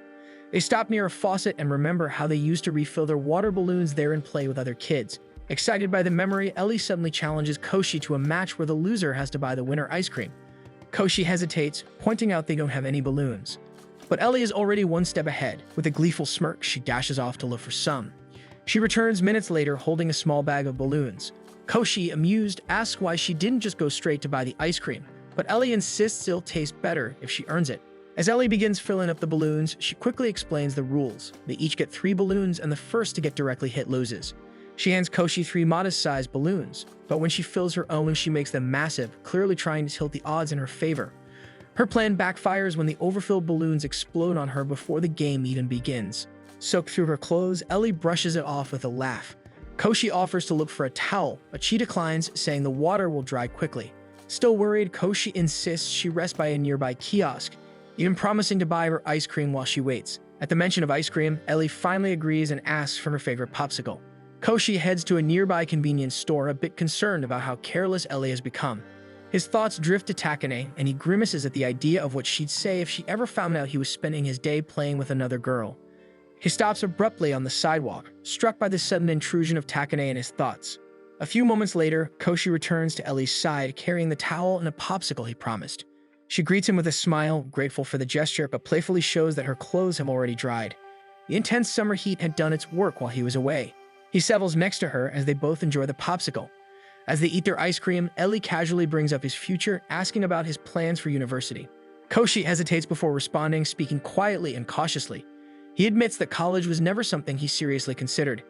They stop near a faucet and remember how they used to refill their water balloons there and play with other kids. Excited by the memory, Ellie suddenly challenges Koshi to a match where the loser has to buy the winner ice cream. Koshi hesitates, pointing out they don't have any balloons. But Ellie is already one step ahead. With a gleeful smirk, she dashes off to look for some. She returns minutes later holding a small bag of balloons. Koshi, amused, asks why she didn't just go straight to buy the ice cream, but Ellie insists it'll taste better if she earns it. As Ellie begins filling up the balloons, she quickly explains the rules. They each get 3 balloons, and the first to get directly hit loses. She hands Koshi 3 modest-sized balloons, but when she fills her own, she makes them massive, clearly trying to tilt the odds in her favor. Her plan backfires when the overfilled balloons explode on her before the game even begins. Soaked through her clothes, Ellie brushes it off with a laugh. Koshi offers to look for a towel, but she declines, saying the water will dry quickly. Still worried, Koshi insists she rest by a nearby kiosk, even promising to buy her ice cream while she waits. At the mention of ice cream, Ellie finally agrees and asks for her favorite popsicle. Koshi heads to a nearby convenience store, a bit concerned about how careless Ellie has become. His thoughts drift to Takane, and he grimaces at the idea of what she'd say if she ever found out he was spending his day playing with another girl. He stops abruptly on the sidewalk, struck by the sudden intrusion of Takane in his thoughts. A few moments later, Koshi returns to Ellie's side, carrying the towel and a popsicle he promised. She greets him with a smile, grateful for the gesture, but playfully shows that her clothes have already dried. The intense summer heat had done its work while he was away. He settles next to her as they both enjoy the popsicle. As they eat their ice cream, Ellie casually brings up his future, asking about his plans for university. Koshi hesitates before responding, speaking quietly and cautiously. He admits that college was never something he seriously considered.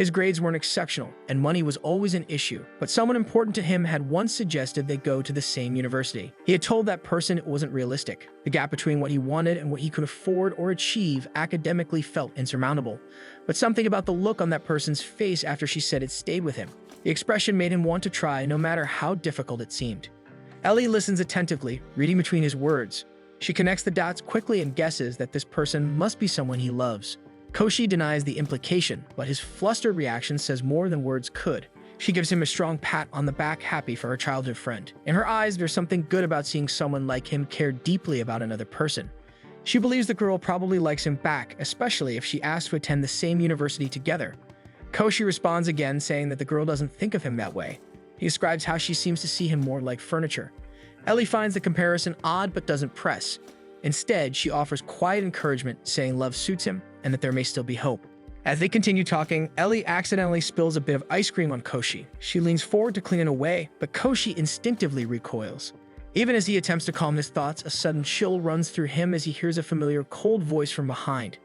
His grades weren't exceptional, and money was always an issue, but someone important to him had once suggested they go to the same university. He had told that person it wasn't realistic. The gap between what he wanted and what he could afford or achieve academically felt insurmountable, but something about the look on that person's face after she said it stayed with him. The expression made him want to try, no matter how difficult it seemed. Ellie listens attentively, reading between his words. She connects the dots quickly and guesses that this person must be someone he loves. Koshi denies the implication, but his flustered reaction says more than words could. She gives him a strong pat on the back, happy for her childhood friend. In her eyes, there's something good about seeing someone like him care deeply about another person. She believes the girl probably likes him back, especially if she asks to attend the same university together. Koshi responds again, saying that the girl doesn't think of him that way. He describes how she seems to see him more like furniture. Ellie finds the comparison odd but doesn't press. Instead, she offers quiet encouragement, saying love suits him and that there may still be hope. As they continue talking, Ellie accidentally spills a bit of ice cream on Koshi. She leans forward to clean it away, but Koshi instinctively recoils. Even as he attempts to calm his thoughts, a sudden chill runs through him as he hears a familiar cold voice from behind.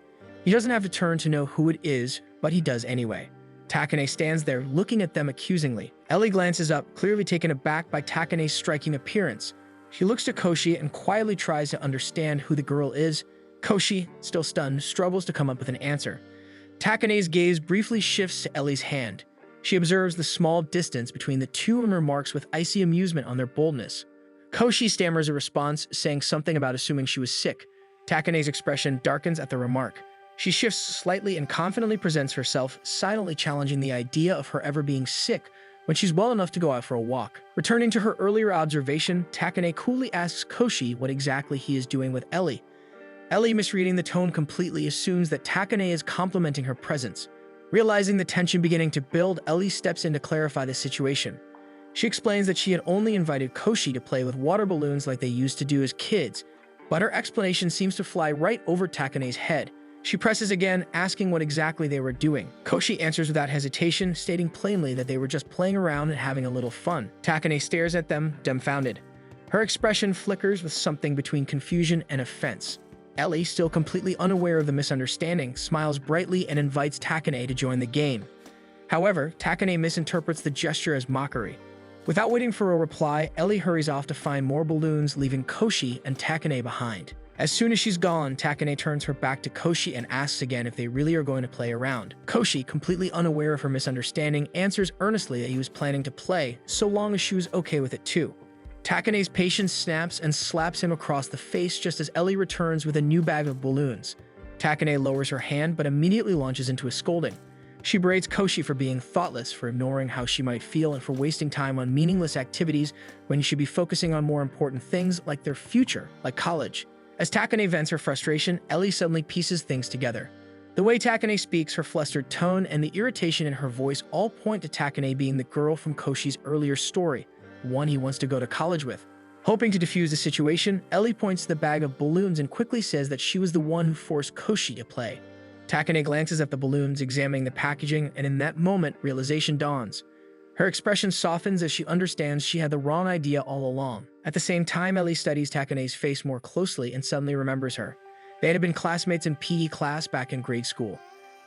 He doesn't have to turn to know who it is, but he does anyway. Takane stands there, looking at them accusingly. Ellie glances up, clearly taken aback by Takane's striking appearance. She looks to Koshi and quietly tries to understand who the girl is. Koshi, still stunned, struggles to come up with an answer. Takane's gaze briefly shifts to Ellie's hand. She observes the small distance between the two and remarks with icy amusement on their boldness. Koshi stammers a response, saying something about assuming she was sick. Takane's expression darkens at the remark. She shifts slightly and confidently presents herself, silently challenging the idea of her ever being sick when she's well enough to go out for a walk. Returning to her earlier observation, Takane coolly asks Koshi what exactly he is doing with Ellie. Ellie, misreading the tone completely, assumes that Takane is complimenting her presence. Realizing the tension beginning to build, Ellie steps in to clarify the situation. She explains that she had only invited Koshi to play with water balloons like they used to do as kids, but her explanation seems to fly right over Takane's head. She presses again, asking what exactly they were doing. Koshi answers without hesitation, stating plainly that they were just playing around and having a little fun. Takane stares at them, dumbfounded. Her expression flickers with something between confusion and offense. Ellie, still completely unaware of the misunderstanding, smiles brightly and invites Takane to join the game. However, Takane misinterprets the gesture as mockery. Without waiting for a reply, Ellie hurries off to find more balloons, leaving Koshi and Takane behind. As soon as she's gone, Takane turns her back to Koshi and asks again if they really are going to play around. Koshi, completely unaware of her misunderstanding, answers earnestly that he was planning to play, so long as she was okay with it too. Takane's patience snaps and slaps him across the face just as Ellie returns with a new bag of balloons. Takane lowers her hand but immediately launches into a scolding. She berates Koshi for being thoughtless, for ignoring how she might feel, and for wasting time on meaningless activities when he should be focusing on more important things like their future, like college. As Takane vents her frustration, Ellie suddenly pieces things together. The way Takane speaks, her flustered tone, and the irritation in her voice all point to Takane being the girl from Koshi's earlier story, one he wants to go to college with. Hoping to defuse the situation, Ellie points to the bag of balloons and quickly says that she was the one who forced Koshi to play. Takane glances at the balloons, examining the packaging, and in that moment, realization dawns. Her expression softens as she understands she had the wrong idea all along. At the same time, Ellie studies Takane's face more closely and suddenly remembers her. They had been classmates in PE class back in grade school.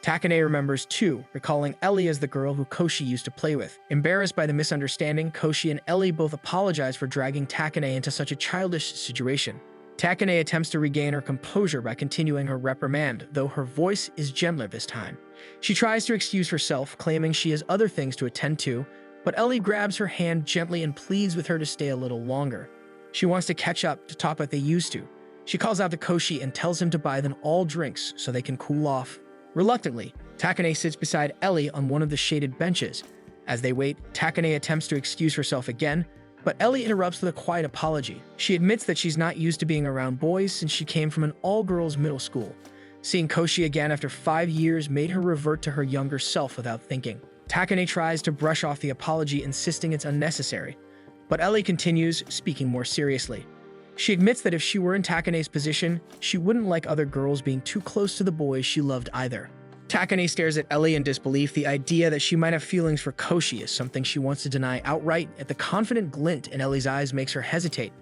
Takane remembers too, recalling Ellie as the girl who Koshi used to play with. Embarrassed by the misunderstanding, Koshi and Ellie both apologize for dragging Takane into such a childish situation. Takane attempts to regain her composure by continuing her reprimand, though her voice is gentler this time. She tries to excuse herself, claiming she has other things to attend to, but Ellie grabs her hand gently and pleads with her to stay a little longer. She wants to catch up, to talk like they used to. She calls out to Koshi and tells him to buy them all drinks so they can cool off. Reluctantly, Takane sits beside Ellie on one of the shaded benches. As they wait, Takane attempts to excuse herself again, but Ellie interrupts with a quiet apology. She admits that she's not used to being around boys since she came from an all-girls middle school. Seeing Koshi again after 5 years made her revert to her younger self without thinking. Takane tries to brush off the apology, insisting it's unnecessary, but Ellie continues, speaking more seriously. She admits that if she were in Takane's position, she wouldn't like other girls being too close to the boys she loved either. Takane stares at Ellie in disbelief. The idea that she might have feelings for Koshi is something she wants to deny outright, yet the confident glint in Ellie's eyes makes her hesitate.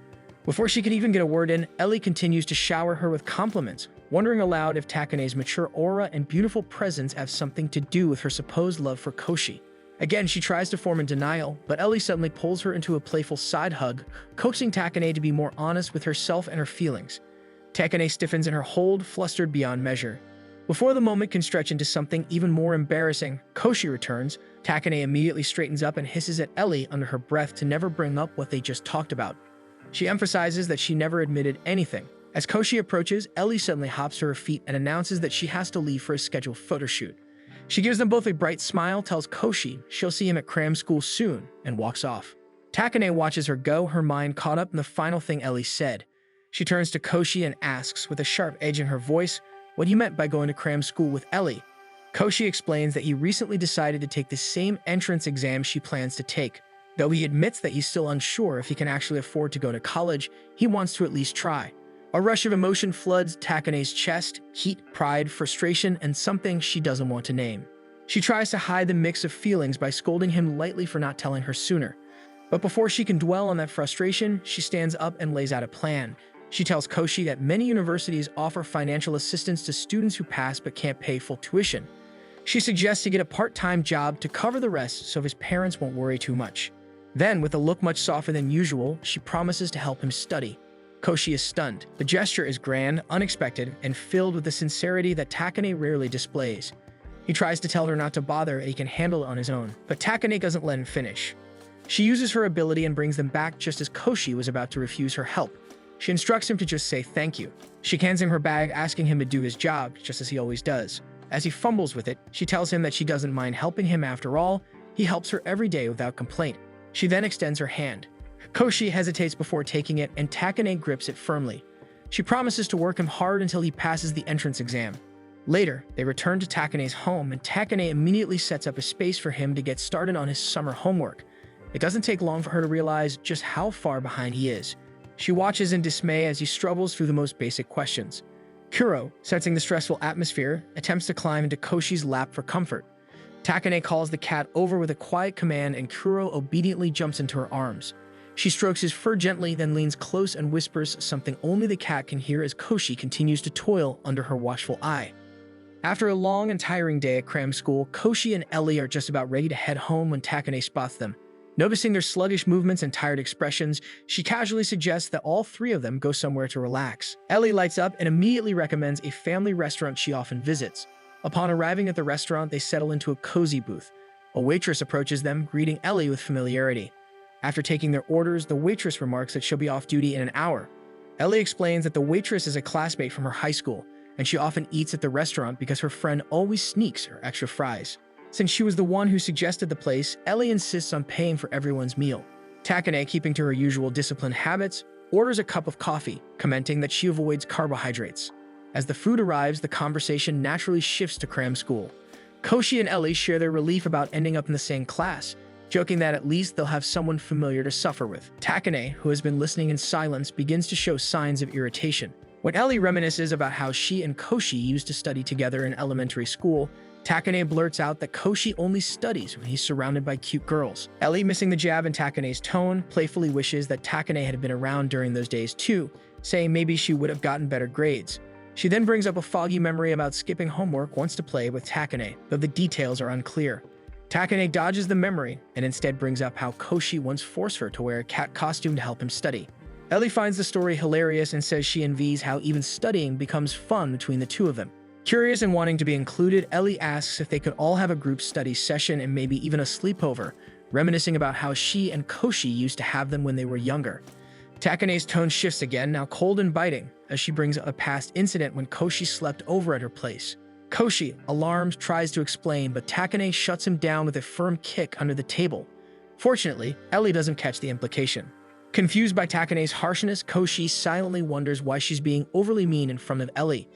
Before she can even get a word in, Ellie continues to shower her with compliments, wondering aloud if Takane's mature aura and beautiful presence have something to do with her supposed love for Koshi. Again, she tries to form in denial, but Ellie suddenly pulls her into a playful side hug, coaxing Takane to be more honest with herself and her feelings. Takane stiffens in her hold, flustered beyond measure. Before the moment can stretch into something even more embarrassing, Koshi returns. Takane immediately straightens up and hisses at Ellie under her breath to never bring up what they just talked about. She emphasizes that she never admitted anything. As Koshi approaches, Ellie suddenly hops to her feet and announces that she has to leave for a scheduled photo shoot. She gives them both a bright smile, tells Koshi she'll see him at cram school soon, and walks off. Takane watches her go, her mind caught up in the final thing Ellie said. She turns to Koshi and asks, with a sharp edge in her voice, what he meant by going to cram school with Ellie. Koshi explains that he recently decided to take the same entrance exam she plans to take. Though he admits that he's still unsure if he can actually afford to go to college, he wants to at least try. A rush of emotion floods Takane's chest, heat, pride, frustration, and something she doesn't want to name. She tries to hide the mix of feelings by scolding him lightly for not telling her sooner. But before she can dwell on that frustration, she stands up and lays out a plan. She tells Koshi that many universities offer financial assistance to students who pass but can't pay full tuition. She suggests he get a part-time job to cover the rest so his parents won't worry too much. Then, with a look much softer than usual, she promises to help him study. Koshi is stunned. The gesture is grand, unexpected, and filled with the sincerity that Takane rarely displays. He tries to tell her not to bother and he can handle it on his own, but Takane doesn't let him finish. She uses her ability and brings them back just as Koshi was about to refuse her help. She instructs him to just say thank you. She hands him her bag, asking him to do his job, just as he always does. As he fumbles with it, she tells him that she doesn't mind helping him after all. He helps her every day without complaint. She then extends her hand. Koshi hesitates before taking it, and Takane grips it firmly. She promises to work him hard until he passes the entrance exam. Later, they return to Takane's home, and Takane immediately sets up a space for him to get started on his summer homework. It doesn't take long for her to realize just how far behind he is. She watches in dismay as he struggles through the most basic questions. Kuro, sensing the stressful atmosphere, attempts to climb into Koshi's lap for comfort. Takane calls the cat over with a quiet command, and Kuro obediently jumps into her arms. She strokes his fur gently, then leans close and whispers something only the cat can hear as Koshi continues to toil under her watchful eye. After a long and tiring day at cram school, Koshi and Ellie are just about ready to head home when Takane spots them. Noticing their sluggish movements and tired expressions, she casually suggests that all three of them go somewhere to relax. Ellie lights up and immediately recommends a family restaurant she often visits. Upon arriving at the restaurant, they settle into a cozy booth. A waitress approaches them, greeting Ellie with familiarity. After taking their orders, the waitress remarks that she'll be off duty in an hour. Ellie explains that the waitress is a classmate from her high school, and she often eats at the restaurant because her friend always sneaks her extra fries. Since she was the one who suggested the place, Ellie insists on paying for everyone's meal. Takane, keeping to her usual disciplined habits, orders a cup of coffee, commenting that she avoids carbohydrates. As the food arrives, the conversation naturally shifts to cram school. Koshi and Ellie share their relief about ending up in the same class, joking that at least they'll have someone familiar to suffer with. Takane, who has been listening in silence, begins to show signs of irritation. When Ellie reminisces about how she and Koshi used to study together in elementary school, Takane blurts out that Koshi only studies when he's surrounded by cute girls. Ellie, missing the jab in Takane's tone, playfully wishes that Takane had been around during those days too, saying maybe she would have gotten better grades. She then brings up a foggy memory about skipping homework once to play with Takane, though the details are unclear. Takane dodges the memory and instead brings up how Koshi once forced her to wear a cat costume to help him study. Ellie finds the story hilarious and says she envies how even studying becomes fun between the two of them. Curious and wanting to be included, Ellie asks if they could all have a group study session and maybe even a sleepover, reminiscing about how she and Koshi used to have them when they were younger. Takane's tone shifts again, now cold and biting, as she brings up a past incident when Koshi slept over at her place. Koshi, alarmed, tries to explain, but Takane shuts him down with a firm kick under the table. Fortunately, Ellie doesn't catch the implication. Confused by Takane's harshness, Koshi silently wonders why she's being overly mean in front of Ellie.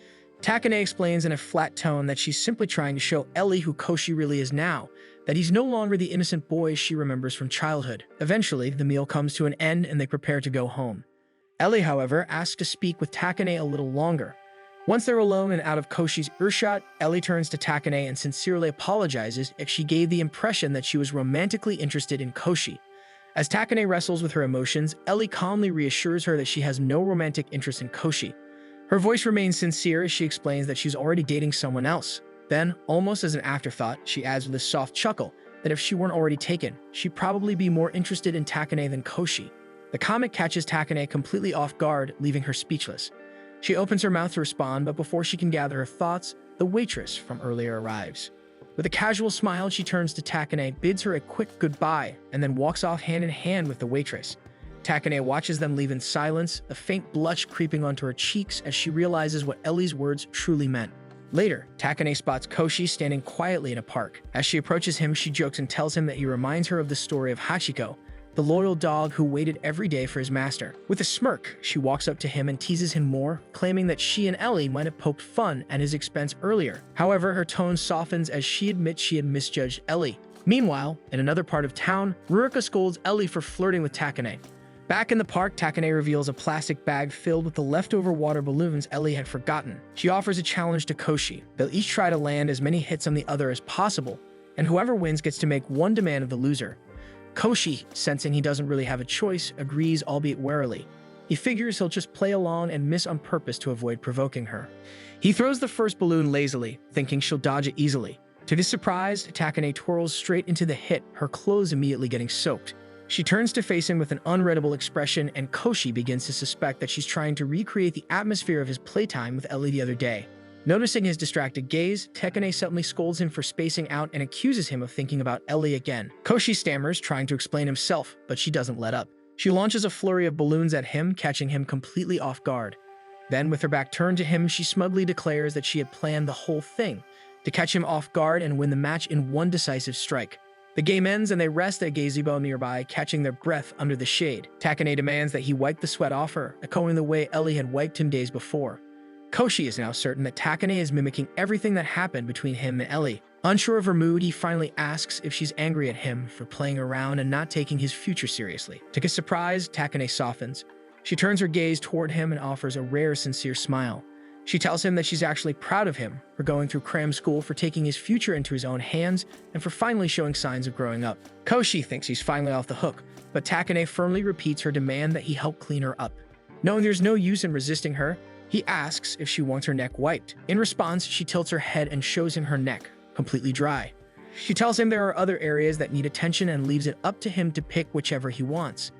Takane explains in a flat tone that she's simply trying to show Ellie who Koshi really is now, that he's no longer the innocent boy she remembers from childhood. Eventually, the meal comes to an end and they prepare to go home. Ellie, however, asks to speak with Takane a little longer. Once they're alone and out of Koshi's earshot, Ellie turns to Takane and sincerely apologizes if she gave the impression that she was romantically interested in Koshi. As Takane wrestles with her emotions, Ellie calmly reassures her that she has no romantic interest in Koshi. Her voice remains sincere as she explains that she's already dating someone else. Then, almost as an afterthought, she adds with a soft chuckle that if she weren't already taken, she'd probably be more interested in Takane than Koshi. The comment catches Takane completely off guard, leaving her speechless. She opens her mouth to respond, but before she can gather her thoughts, the waitress from earlier arrives. With a casual smile, she turns to Takane, bids her a quick goodbye, and then walks off hand in hand with the waitress. Takane watches them leave in silence, a faint blush creeping onto her cheeks as she realizes what Ellie's words truly meant. Later, Takane spots Koshi standing quietly in a park. As she approaches him, she jokes and tells him that he reminds her of the story of Hachiko, the loyal dog who waited every day for his master. With a smirk, she walks up to him and teases him more, claiming that she and Ellie might have poked fun at his expense earlier. However, her tone softens as she admits she had misjudged Ellie. Meanwhile, in another part of town, Ruruka scolds Ellie for flirting with Takane. Back in the park, Takane reveals a plastic bag filled with the leftover water balloons Ellie had forgotten. She offers a challenge to Koshi. They'll each try to land as many hits on the other as possible, and whoever wins gets to make one demand of the loser. Koshi, sensing he doesn't really have a choice, agrees, albeit warily. He figures he'll just play along and miss on purpose to avoid provoking her. He throws the first balloon lazily, thinking she'll dodge it easily. To his surprise, Takane twirls straight into the hit, her clothes immediately getting soaked. She turns to face him with an unreadable expression, and Koshi begins to suspect that she's trying to recreate the atmosphere of his playtime with Ellie the other day. Noticing his distracted gaze, Takane suddenly scolds him for spacing out and accuses him of thinking about Ellie again. Koshi stammers, trying to explain himself, but she doesn't let up. She launches a flurry of balloons at him, catching him completely off guard. Then, with her back turned to him, she smugly declares that she had planned the whole thing, to catch him off guard and win the match in one decisive strike. The game ends and they rest at a gazebo nearby, catching their breath under the shade. Takane demands that he wipe the sweat off her, echoing the way Ellie had wiped him days before. Koshi is now certain that Takane is mimicking everything that happened between him and Ellie. Unsure of her mood, he finally asks if she's angry at him for playing around and not taking his future seriously. To his surprise, Takane softens. She turns her gaze toward him and offers a rare, sincere smile. She tells him that she's actually proud of him for going through cram school, for taking his future into his own hands, and for finally showing signs of growing up. Koshi thinks he's finally off the hook, but Takane firmly repeats her demand that he help clean her up. Knowing there's no use in resisting her, he asks if she wants her neck wiped. In response, she tilts her head and shows him her neck, completely dry. She tells him there are other areas that need attention and leaves it up to him to pick whichever he wants.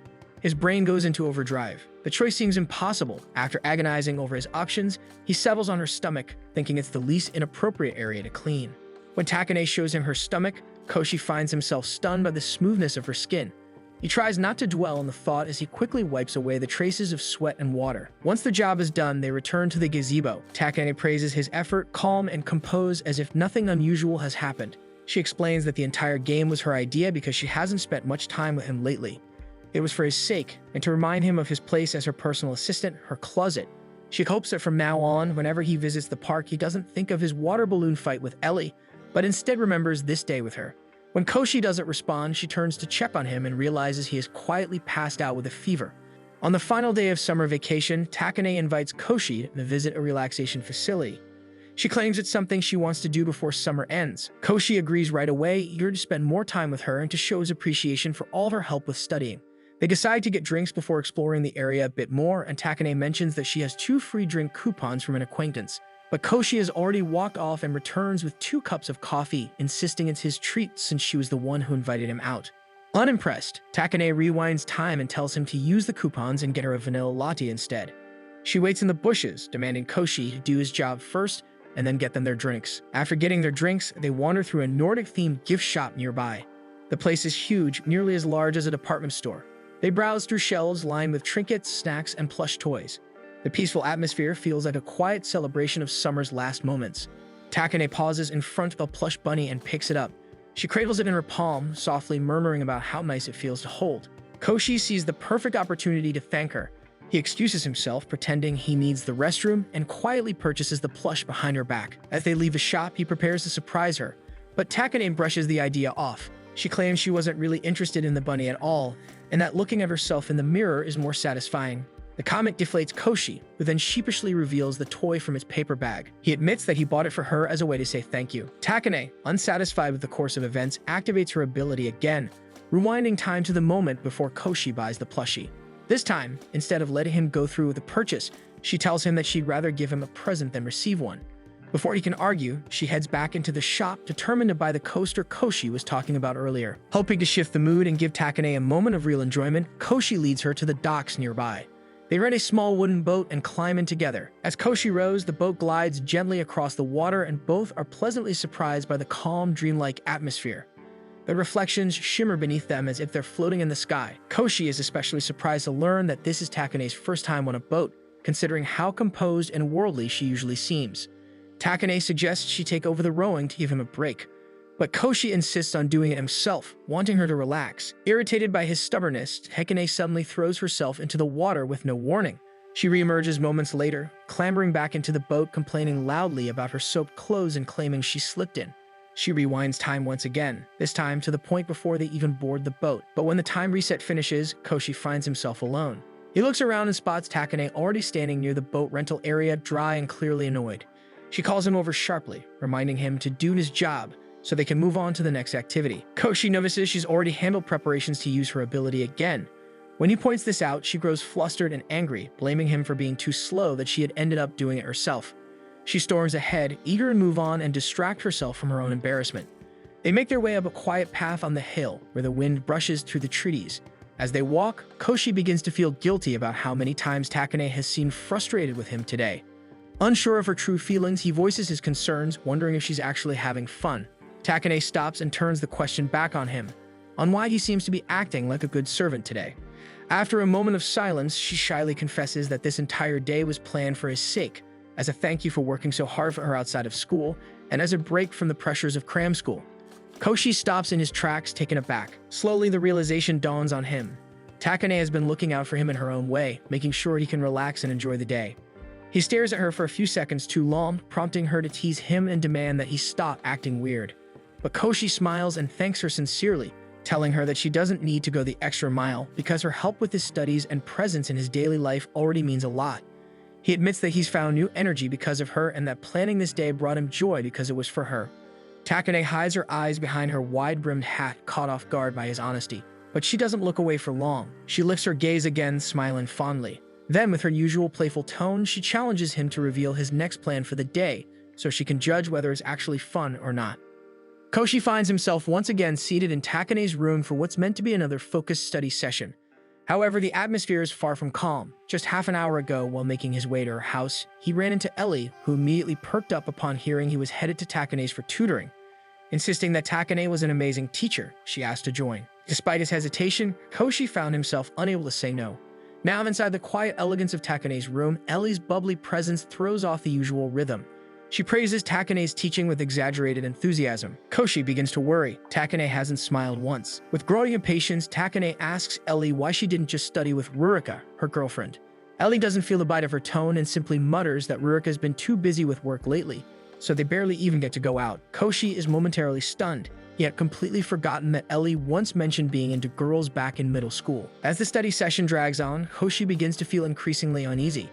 His brain goes into overdrive. The choice seems impossible. After agonizing over his options, he settles on her stomach, thinking it's the least inappropriate area to clean. When Takane shows him her stomach, Koshi finds himself stunned by the smoothness of her skin. He tries not to dwell on the thought as he quickly wipes away the traces of sweat and water. Once the job is done, they return to the gazebo. Takane praises his effort, calm and composed as if nothing unusual has happened. She explains that the entire game was her idea because she hasn't spent much time with him lately. It was for his sake, and to remind him of his place as her personal assistant, her closet. She hopes that from now on, whenever he visits the park, he doesn't think of his water balloon fight with Ellie, but instead remembers this day with her. When Koshi doesn't respond, she turns to check on him and realizes he is quietly passed out with a fever. On the final day of summer vacation, Takane invites Koshi to visit a relaxation facility. She claims it's something she wants to do before summer ends. Koshi agrees right away, eager to spend more time with her and to show his appreciation for all of her help with studying. They decide to get drinks before exploring the area a bit more, and Takane mentions that she has 2 free drink coupons from an acquaintance. But Koshi has already walked off and returns with 2 cups of coffee, insisting it's his treat since she was the one who invited him out. Unimpressed, Takane rewinds time and tells him to use the coupons and get her a vanilla latte instead. She waits in the bushes, demanding Koshi to do his job first and then get them their drinks. After getting their drinks, they wander through a Nordic-themed gift shop nearby. The place is huge, nearly as large as a department store. They browse through shelves lined with trinkets, snacks, and plush toys. The peaceful atmosphere feels like a quiet celebration of summer's last moments. Takane pauses in front of a plush bunny and picks it up. She cradles it in her palm, softly murmuring about how nice it feels to hold. Koshi sees the perfect opportunity to thank her. He excuses himself, pretending he needs the restroom, and quietly purchases the plush behind her back. As they leave the shop, he prepares to surprise her. But Takane brushes the idea off. She claims she wasn't really interested in the bunny at all, and that looking at herself in the mirror is more satisfying. The comic deflates Koshi, who then sheepishly reveals the toy from his paper bag. He admits that he bought it for her as a way to say thank you. Takane, unsatisfied with the course of events, activates her ability again, rewinding time to the moment before Koshi buys the plushie. This time, instead of letting him go through with the purchase, she tells him that she'd rather give him a present than receive one. Before he can argue, she heads back into the shop, determined to buy the coaster Koshi was talking about earlier. Hoping to shift the mood and give Takane a moment of real enjoyment, Koshi leads her to the docks nearby. They rent a small wooden boat and climb in together. As Koshi rows, the boat glides gently across the water, and both are pleasantly surprised by the calm, dreamlike atmosphere. The reflections shimmer beneath them as if they're floating in the sky. Koshi is especially surprised to learn that this is Takane's first time on a boat, considering how composed and worldly she usually seems. Takane suggests she take over the rowing to give him a break, but Koshi insists on doing it himself, wanting her to relax. Irritated by his stubbornness, Takane suddenly throws herself into the water with no warning. She reemerges moments later, clambering back into the boat, complaining loudly about her soaked clothes and claiming she slipped in. She rewinds time once again, this time to the point before they even board the boat. But when the time reset finishes, Koshi finds himself alone. He looks around and spots Takane already standing near the boat rental area, dry and clearly annoyed. She calls him over sharply, reminding him to do his job so they can move on to the next activity. Koshi notices she's already handled preparations to use her ability again. When he points this out, she grows flustered and angry, blaming him for being too slow that she had ended up doing it herself. She storms ahead, eager to move on and distract herself from her own embarrassment. They make their way up a quiet path on the hill, where the wind brushes through the trees. As they walk, Koshi begins to feel guilty about how many times Takane has seemed frustrated with him today. Unsure of her true feelings, he voices his concerns, wondering if she's actually having fun. Takane stops and turns the question back on him, on why he seems to be acting like a good servant today. After a moment of silence, she shyly confesses that this entire day was planned for his sake, as a thank you for working so hard for her outside of school, and as a break from the pressures of cram school. Koshi stops in his tracks, taken aback. Slowly, the realization dawns on him. Takane has been looking out for him in her own way, making sure he can relax and enjoy the day. He stares at her for a few seconds too long, prompting her to tease him and demand that he stop acting weird. But Koshi smiles and thanks her sincerely, telling her that she doesn't need to go the extra mile because her help with his studies and presence in his daily life already means a lot. He admits that he's found new energy because of her and that planning this day brought him joy because it was for her. Takane hides her eyes behind her wide-brimmed hat, caught off guard by his honesty. But she doesn't look away for long. She lifts her gaze again, smiling fondly. Then, with her usual playful tone, she challenges him to reveal his next plan for the day, so she can judge whether it's actually fun or not. Koshi finds himself once again seated in Takane's room for what's meant to be another focused study session. However, the atmosphere is far from calm. Just half an hour ago, while making his way to her house, he ran into Ellie, who immediately perked up upon hearing he was headed to Takane's for tutoring. Insisting that Takane was an amazing teacher, she asked to join. Despite his hesitation, Koshi found himself unable to say no. Now inside the quiet elegance of Takane's room, Ellie's bubbly presence throws off the usual rhythm. She praises Takane's teaching with exaggerated enthusiasm. Koshi begins to worry. Takane hasn't smiled once. With growing impatience, Takane asks Ellie why she didn't just study with Rurika, her girlfriend. Ellie doesn't feel the bite of her tone and simply mutters that Rurika's been too busy with work lately, so they barely even get to go out. Koshi is momentarily stunned. He had completely forgotten that Ellie once mentioned being into girls back in middle school. As the study session drags on, Koshi begins to feel increasingly uneasy.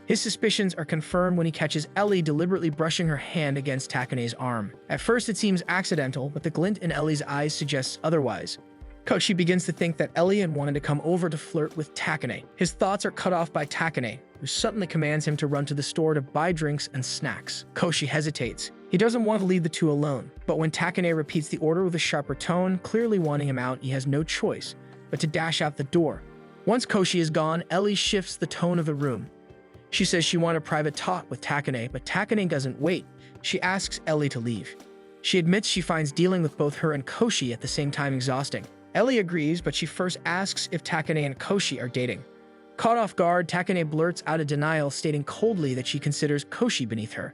His suspicions are confirmed when he catches Ellie deliberately brushing her hand against Takane's arm. At first it seems accidental, but the glint in Ellie's eyes suggests otherwise. Koshi begins to think that Ellie had wanted to come over to flirt with Takane. His thoughts are cut off by Takane, who suddenly commands him to run to the store to buy drinks and snacks. Koshi hesitates. He doesn't want to leave the two alone, but when Takane repeats the order with a sharper tone, clearly wanting him out, he has no choice but to dash out the door. Once Koshi is gone, Ellie shifts the tone of the room. She says she wanted a private talk with Takane, but Takane doesn't wait. She asks Ellie to leave. She admits she finds dealing with both her and Koshi at the same time exhausting. Ellie agrees, but she first asks if Takane and Koshi are dating. Caught off guard, Takane blurts out a denial, stating coldly that she considers Koshi beneath her.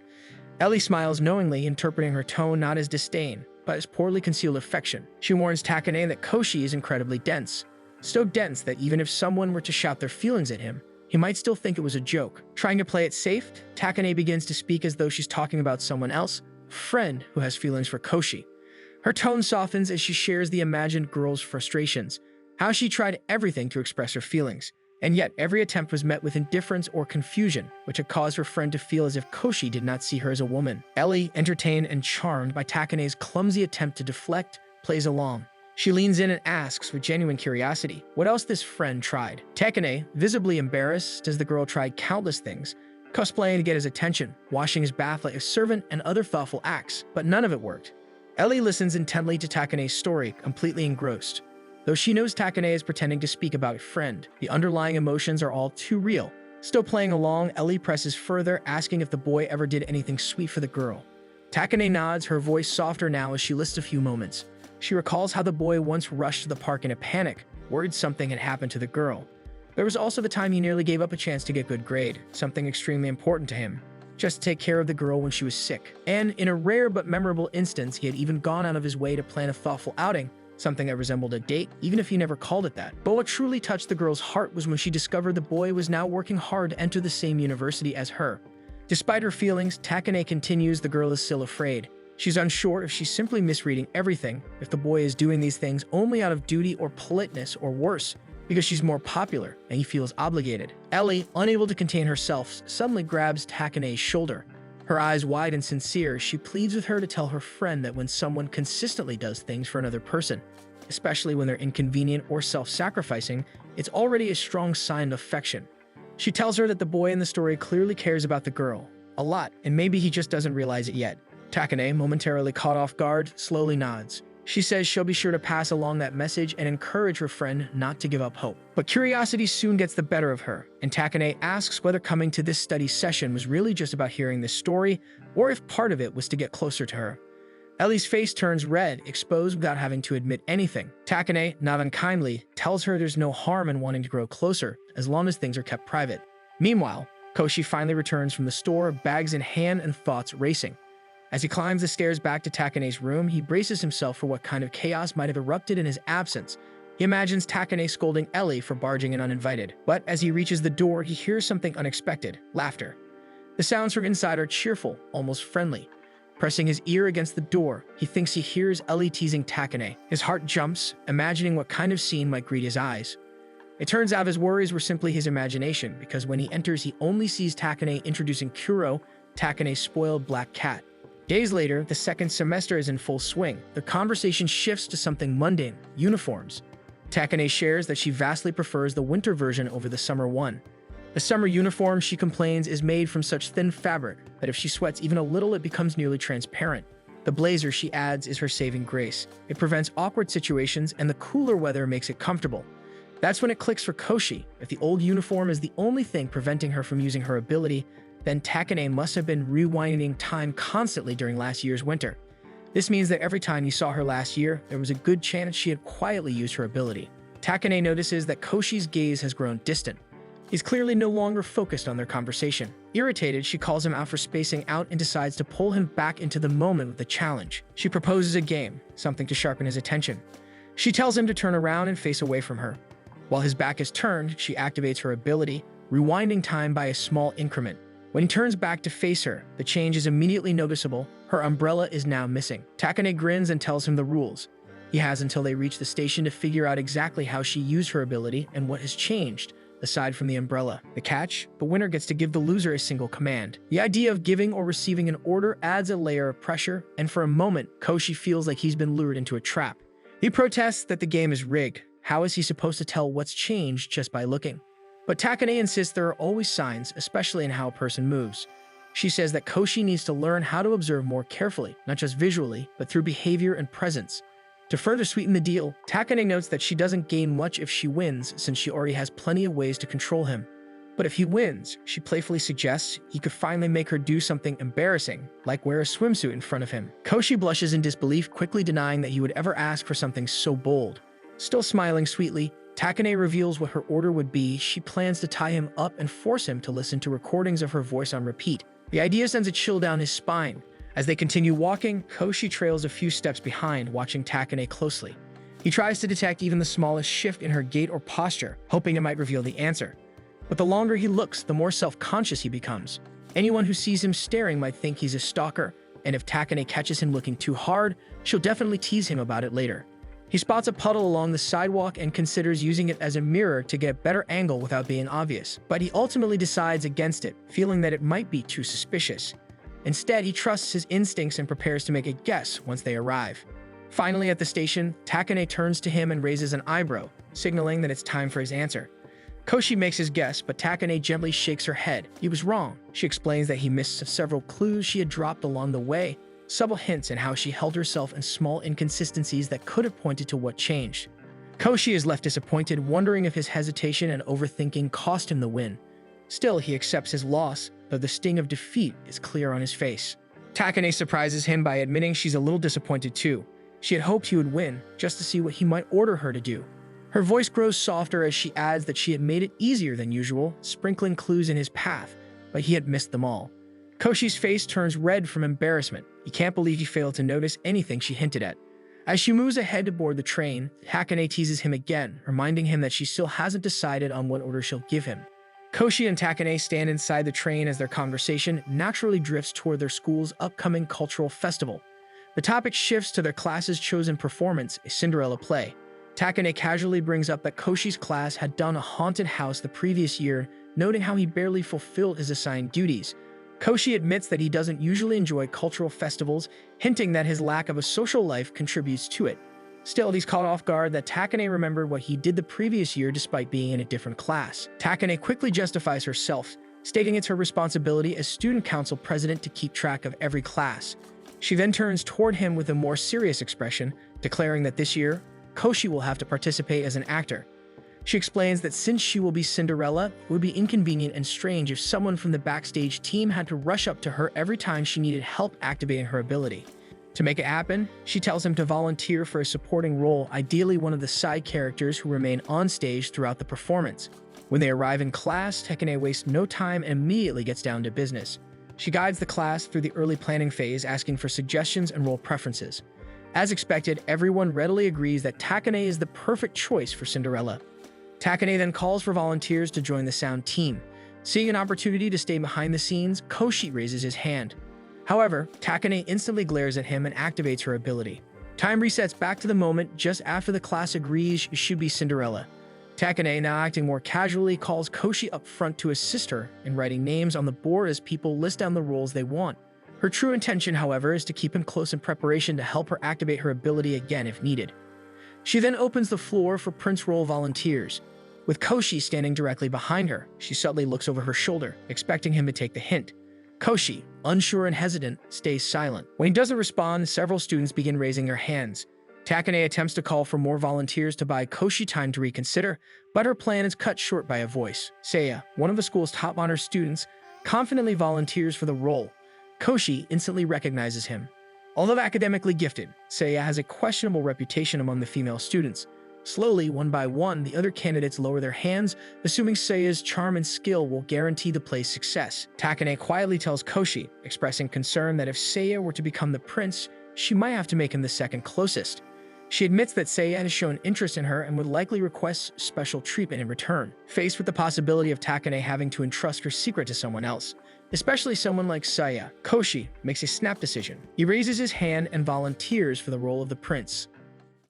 Ellie smiles knowingly, interpreting her tone not as disdain, but as poorly concealed affection. She warns Takane that Koshi is incredibly dense. So dense that even if someone were to shout their feelings at him, he might still think it was a joke. Trying to play it safe, Takane begins to speak as though she's talking about someone else, a friend who has feelings for Koshi. Her tone softens as she shares the imagined girl's frustrations, how she tried everything to express her feelings, and yet every attempt was met with indifference or confusion, which had caused her friend to feel as if Koshi did not see her as a woman. Ellie, entertained and charmed by Takane's clumsy attempt to deflect, plays along. She leans in and asks with genuine curiosity what else this friend tried. Takane, visibly embarrassed as the girl tried countless things, cosplaying to get his attention, washing his bath like a servant, and other thoughtful acts, but none of it worked. Ellie listens intently to Takane's story, completely engrossed. Though she knows Takane is pretending to speak about a friend, the underlying emotions are all too real. Still playing along, Ellie presses further, asking if the boy ever did anything sweet for the girl. Takane nods, her voice softer now as she lists a few moments. She recalls how the boy once rushed to the park in a panic, worried something had happened to the girl. There was also the time he nearly gave up a chance to get a good grade, something extremely important to him, just to take care of the girl when she was sick. And in a rare but memorable instance, he had even gone out of his way to plan a thoughtful outing, something that resembled a date, even if he never called it that. But what truly touched the girl's heart was when she discovered the boy was now working hard to enter the same university as her. Despite her feelings, Takane continues the girl is still afraid. She's unsure if she's simply misreading everything, if the boy is doing these things only out of duty or politeness, or worse, because she's more popular and he feels obligated. Ellie, unable to contain herself, suddenly grabs Takane's shoulder. Her eyes wide and sincere, she pleads with her to tell her friend that when someone consistently does things for another person, especially when they're inconvenient or self-sacrificing, it's already a strong sign of affection. She tells her that the boy in the story clearly cares about the girl, a lot, and maybe he just doesn't realize it yet. Takane, momentarily caught off guard, slowly nods. She says she'll be sure to pass along that message and encourage her friend not to give up hope. But curiosity soon gets the better of her, and Takane asks whether coming to this study session was really just about hearing this story, or if part of it was to get closer to her. Ellie's face turns red, exposed without having to admit anything. Takane, not unkindly, tells her there's no harm in wanting to grow closer, as long as things are kept private. Meanwhile, Koshi finally returns from the store, bags in hand and thoughts racing. As he climbs the stairs back to Takane's room, he braces himself for what kind of chaos might have erupted in his absence. He imagines Takane scolding Ellie for barging in uninvited. But as he reaches the door, he hears something unexpected: laughter. The sounds from inside are cheerful, almost friendly. Pressing his ear against the door, he thinks he hears Ellie teasing Takane. His heart jumps, imagining what kind of scene might greet his eyes. It turns out his worries were simply his imagination, because when he enters, he only sees Takane introducing Kuro, Takane's spoiled black cat. Days later, the second semester is in full swing. The conversation shifts to something mundane: uniforms. Takane shares that she vastly prefers the winter version over the summer one. The summer uniform, she complains, is made from such thin fabric that if she sweats even a little, it becomes nearly transparent. The blazer, she adds, is her saving grace. It prevents awkward situations, and the cooler weather makes it comfortable. That's when it clicks for Koshi. If the old uniform is the only thing preventing her from using her ability, then Takane must have been rewinding time constantly during last year's winter. This means that every time you saw her last year, there was a good chance she had quietly used her ability. Takane notices that Koshi's gaze has grown distant. He's clearly no longer focused on their conversation. Irritated, she calls him out for spacing out and decides to pull him back into the moment with a challenge. She proposes a game, something to sharpen his attention. She tells him to turn around and face away from her. While his back is turned, she activates her ability, rewinding time by a small increment. When he turns back to face her, the change is immediately noticeable. Her umbrella is now missing. Takane grins and tells him the rules. He has until they reach the station to figure out exactly how she used her ability and what has changed, aside from the umbrella. The catch: the winner gets to give the loser a single command. The idea of giving or receiving an order adds a layer of pressure, and for a moment, Koshi feels like he's been lured into a trap. He protests that the game is rigged. How is he supposed to tell what's changed just by looking? But Takane insists there are always signs, especially in how a person moves. She says that Koshi needs to learn how to observe more carefully, not just visually, but through behavior and presence. To further sweeten the deal, Takane notes that she doesn't gain much if she wins, since she already has plenty of ways to control him. But if he wins, she playfully suggests he could finally make her do something embarrassing, like wear a swimsuit in front of him. Koshi blushes in disbelief, quickly denying that he would ever ask for something so bold. Still smiling sweetly, Takane reveals what her order would be. She plans to tie him up and force him to listen to recordings of her voice on repeat. The idea sends a chill down his spine. As they continue walking, Koshi trails a few steps behind, watching Takane closely. He tries to detect even the smallest shift in her gait or posture, hoping it might reveal the answer. But the longer he looks, the more self-conscious he becomes. Anyone who sees him staring might think he's a stalker, and if Takane catches him looking too hard, she'll definitely tease him about it later. He spots a puddle along the sidewalk and considers using it as a mirror to get a better angle without being obvious. But he ultimately decides against it, feeling that it might be too suspicious. Instead, he trusts his instincts and prepares to make a guess once they arrive. Finally, at the station, Takane turns to him and raises an eyebrow, signaling that it's time for his answer. Koshi makes his guess, but Takane gently shakes her head. He was wrong. She explains that he missed several clues she had dropped along the way, subtle hints in how she held herself and small inconsistencies that could have pointed to what changed. Koshi is left disappointed, wondering if his hesitation and overthinking cost him the win. Still, he accepts his loss, though the sting of defeat is clear on his face. Takane surprises him by admitting she's a little disappointed too. She had hoped he would win, just to see what he might order her to do. Her voice grows softer as she adds that she had made it easier than usual, sprinkling clues in his path, but he had missed them all. Koshi's face turns red from embarrassment. He can't believe he failed to notice anything she hinted at. As she moves ahead to board the train, Takane teases him again, reminding him that she still hasn't decided on what order she'll give him. Koshi and Takane stand inside the train as their conversation naturally drifts toward their school's upcoming cultural festival. The topic shifts to their class's chosen performance, a Cinderella play. Takane casually brings up that Koshi's class had done a haunted house the previous year, noting how he barely fulfilled his assigned duties. Koshi admits that he doesn't usually enjoy cultural festivals, hinting that his lack of a social life contributes to it. Still, he's caught off guard that Takane remembered what he did the previous year despite being in a different class. Takane quickly justifies herself, stating it's her responsibility as student council president to keep track of every class. She then turns toward him with a more serious expression, declaring that this year, Koshi will have to participate as an actor. She explains that since she will be Cinderella, it would be inconvenient and strange if someone from the backstage team had to rush up to her every time she needed help activating her ability. To make it happen, she tells him to volunteer for a supporting role, ideally one of the side characters who remain on stage throughout the performance. When they arrive in class, Takane wastes no time and immediately gets down to business. She guides the class through the early planning phase, asking for suggestions and role preferences. As expected, everyone readily agrees that Takane is the perfect choice for Cinderella. Takane then calls for volunteers to join the sound team. Seeing an opportunity to stay behind the scenes, Koshi raises his hand. However, Takane instantly glares at him and activates her ability. Time resets back to the moment just after the class agrees she should be Cinderella. Takane, now acting more casually, calls Koshi up front to assist her in writing names on the board as people list down the roles they want. Her true intention, however, is to keep him close in preparation to help her activate her ability again if needed. She then opens the floor for Prince role volunteers. With Koshi standing directly behind her, she subtly looks over her shoulder, expecting him to take the hint. Koshi, unsure and hesitant, stays silent. When he doesn't respond, several students begin raising their hands. Takane attempts to call for more volunteers to buy Koshi time to reconsider, but her plan is cut short by a voice. Seiya, one of the school's top honor students, confidently volunteers for the role. Koshi instantly recognizes him. Although academically gifted, Seiya has a questionable reputation among the female students. Slowly, one by one, the other candidates lower their hands, assuming Seiya's charm and skill will guarantee the play's success. Takane quietly tells Koshi, expressing concern that if Seiya were to become the prince, she might have to make him the second closest. She admits that Seiya has shown interest in her and would likely request special treatment in return. Faced with the possibility of Takane having to entrust her secret to someone else, especially someone like Seiya, Koshi makes a snap decision. He raises his hand and volunteers for the role of the prince.